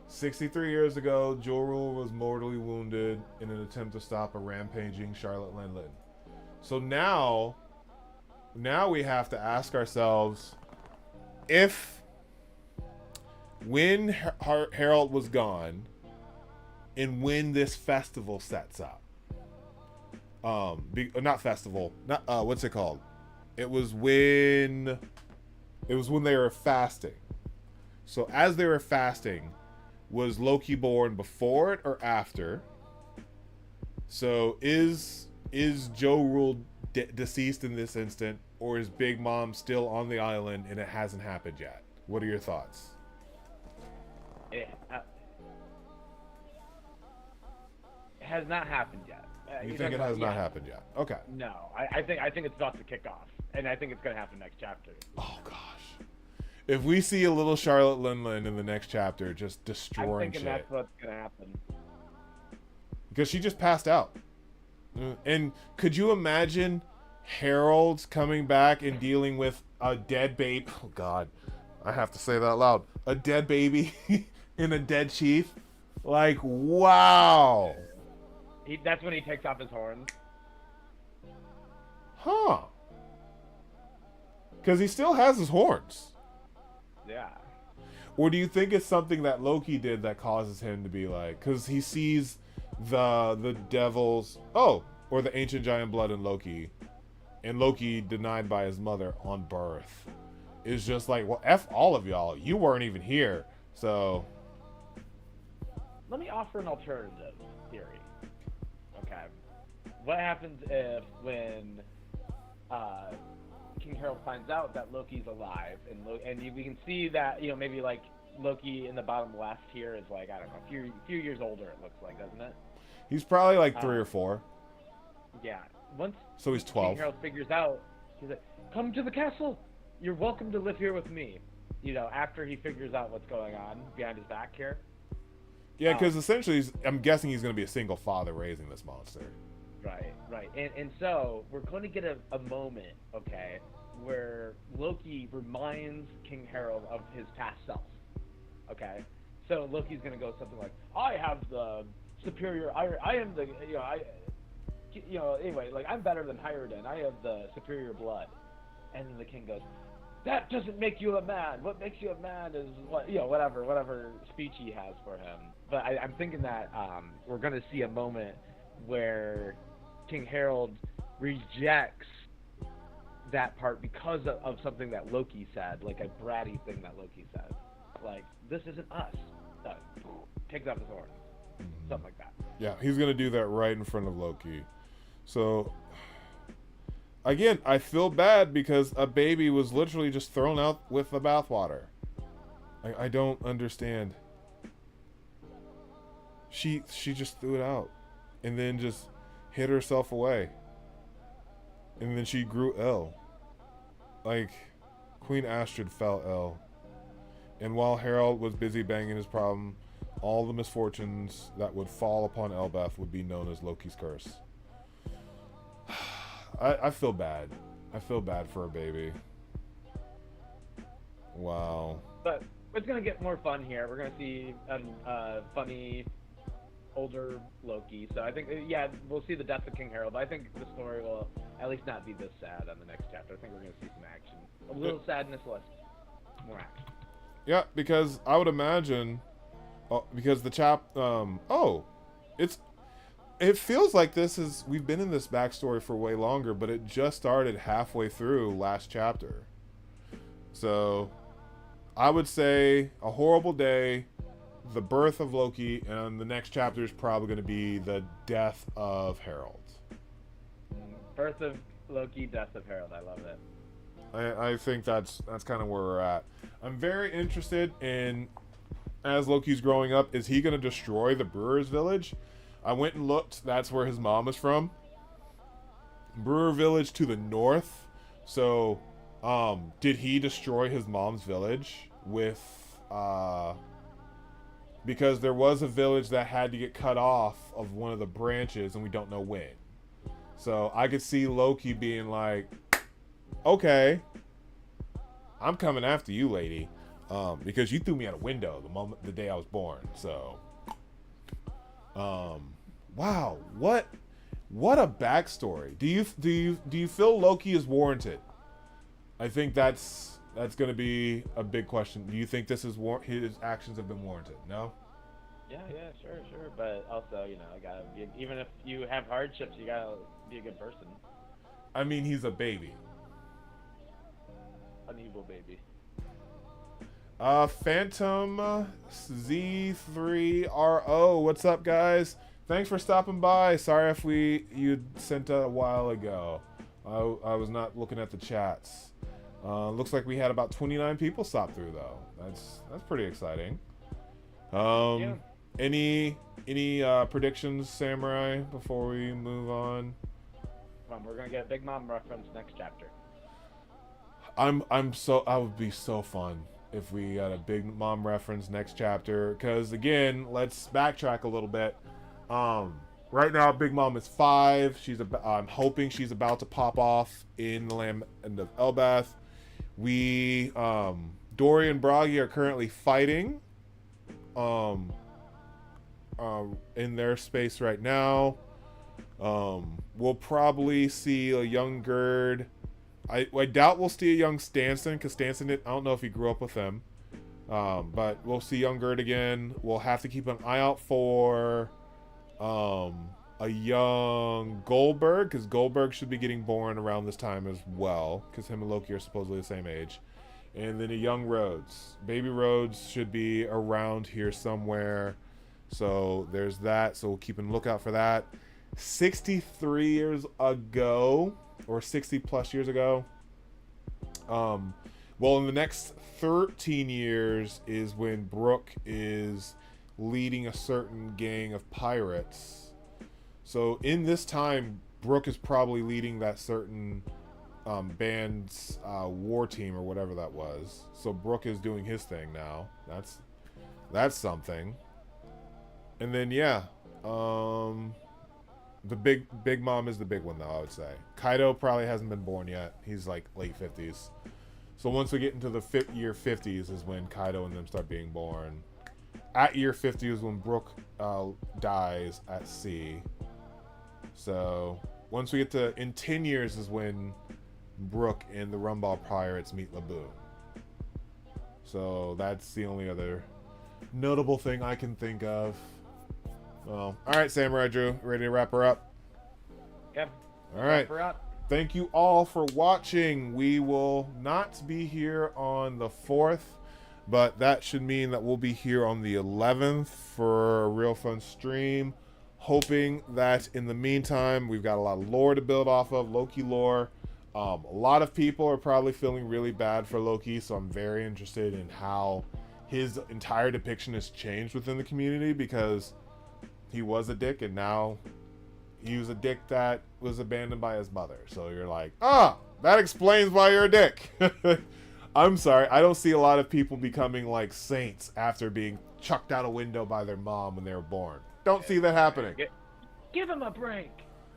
63 years ago, Jorul was mortally wounded in an attempt to stop a rampaging Charlotte Lenlin. So now we have to ask ourselves, when Harold was gone, and when this festival sets up. Not festival. Not what's it called? It was when they were fasting. So as they were fasting, Was Loki born before it or after? So is Joe Rule deceased in this instant, or is Big Mom still on the island and it hasn't happened yet? What are your thoughts? It has not happened yet. You think it has not happened yet? Okay. No, I think it's about to kick off, and I think it's gonna happen next chapter. Oh gosh. If we see a little Charlotte Linlin in the next chapter just destroying shit. That's what's gonna happen. Because she just passed out. And could you imagine Harold coming back and dealing with a dead baby? Oh God, I have to say that out loud. A dead baby in a dead chief? Like, wow. That's when he takes off his horns. Huh. Because he still has his horns. Yeah. Or do you think it's something that Loki did that causes him to be like, because he sees the devil's, or the ancient giant blood in Loki, and Loki denied by his mother on birth, is just like, well, F all of y'all, you weren't even here. So let me offer an alternative theory. Okay, what happens if when King Harold finds out that Loki's alive, and we can see that, you know, maybe like Loki in the bottom left here is like, I don't know, a few years older, it looks like, doesn't it? He's probably like 3 or 4. Yeah. Once so he's 12. King Harold figures out, he's like, come to the castle. You're welcome to live here with me. You know, after he figures out what's going on behind his back here. Yeah, because essentially, I'm guessing he's going to be a single father raising this monster. Right. And so we're going to get a moment, okay, where Loki reminds King Harold of his past self. Okay? So Loki's going to go something like, I have the superior, I am the, anyway, like, I'm better than Hiruden. I have the superior blood. And then the king goes, that doesn't make you a man. What makes you a man is what, whatever speech he has for him. But I'm thinking that we're going to see a moment where King Harold rejects that part because of something that Loki said, like a bratty thing that Loki said. Like, this isn't us. Takes off his horn. Something like that. Yeah, he's going to do that right in front of Loki. So, again, I feel bad because a baby was literally just thrown out with the bathwater. I don't understand. She just threw it out and then just hid herself away. And then she grew ill. Like, Queen Astrid fell ill. And while Harold was busy banging his problem, all the misfortunes that would fall upon Elbeth would be known as Loki's curse. I feel bad. I feel bad for a baby. Wow. But it's going to get more fun here. We're going to see a funny, older Loki. So I think, yeah, we'll see the death of King Harold. But I think the story will at least not be this sad on the next chapter. I think we're going to see some action. A little sadness, less more action. Yeah, because I would imagine, because the it feels like we've been in this backstory for way longer, but it just started halfway through last chapter. So, I would say a horrible day, the birth of Loki, and the next chapter is probably going to be the death of Harold. Birth of Loki, death of Harold. I love it. I think that's kind of where we're at. I'm very interested in, as Loki's growing up, is he going to destroy the Brewers Village? I went and looked. That's where his mom is from. Brewer Village to the north. So, did he destroy his mom's village with, because there was a village that had to get cut off of one of the branches, and we don't know when. So, I could see Loki being like, okay, I'm coming after you, lady, because you threw me out a window the day I was born. So, wow, what a backstory. Do you feel Loki is warranted? I think that's going to be a big question. Do you think his actions have been warranted? No? Yeah, sure. But also, gotta be, even if you have hardships, you gotta be a good person. I mean, he's a baby. An evil baby. Phantom Z3RO. What's up, guys? Thanks for stopping by. Sorry if you sent a while ago. I was not looking at the chats. Looks like we had about 29 people stop through though. That's pretty exciting. Yeah. Any predictions, Samurai, before we move on? Come on, we're gonna get a Big Mom reference next chapter. I would be so fun if we got a Big Mom reference next chapter. Because again, let's backtrack a little bit. Right now, Big Mom is 5. I'm hoping she's about to pop off in the land of Elbath. Dory and Bragi are currently fighting. In their space right now. We'll probably see a young Gerd. I doubt we'll see a young Stanson, because Stanson, I don't know if he grew up with them. But we'll see young Gerd again. We'll have to keep an eye out for a young Goldberg, because Goldberg should be getting born around this time as well, because him and Loki are supposedly the same age. And then a young Rhodes. Baby Rhodes should be around here somewhere. So there's that. So we'll keep a lookout for that. 63 years ago, or 60 plus years ago. Well, in the next 13 years is when Brooke is leading a certain gang of pirates. So in this time, Brooke is probably leading that certain band's war team or whatever that was. So Brooke is doing his thing now. That's something. And then yeah, the big mom is the big one though, I would say. Kaido probably hasn't been born yet. He's like late 50s. So once we get into the year 50s is when Kaido and them start being born. At year 50 is when Brooke dies at sea. So once we get to in 10 years is when Brooke and the Rumball Pirates meet Laboon. So that's the only other notable thing I can think of. Well, all right, Samurai Drew, ready to wrap her up? Yep. All right. Wrap her up. Thank you all for watching. We will not be here on the 4th, but that should mean that we'll be here on the 11th for a real fun stream. Hoping that in the meantime, we've got a lot of lore to build off of, Loki lore. A lot of people are probably feeling really bad for Loki, so I'm very interested in how his entire depiction has changed within the community, because he was a dick and now he was a dick that was abandoned by his mother. So you're like, that explains why you're a dick. I'm sorry, I don't see a lot of people becoming like saints after being chucked out a window by their mom when they were born. Don't see that happening. Give him a break.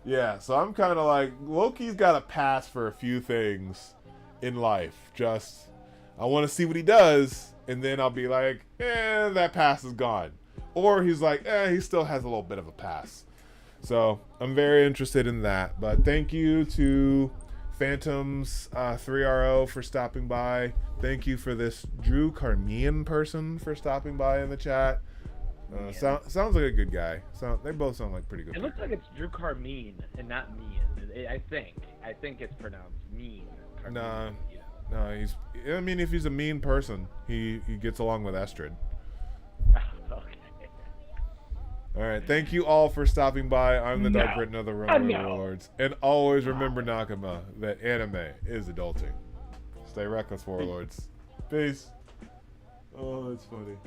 Yeah, so I'm kind of like, Loki's got a pass for a few things in life. Just, I want to see what he does, and then I'll be like, that pass is gone. Or he's like, he still has a little bit of a pass. So I'm very interested in that. But thank you to Phantoms 3RO for stopping by. Thank you for this Drew Carmean person for stopping by in the chat. Sounds like a good guy. They both sound like pretty good. It looks like it's Drew Carmean and not Mean. I think it's pronounced Mean. Nah, no, I mean, if he's a mean person, he gets along with Estrid. Okay. All right, thank you all for stopping by. I'm the DarkBriton of the Runaway Warlords, and always remember, Nakama, that anime is adulting. Stay reckless, Warlords. Peace. Oh, that's funny.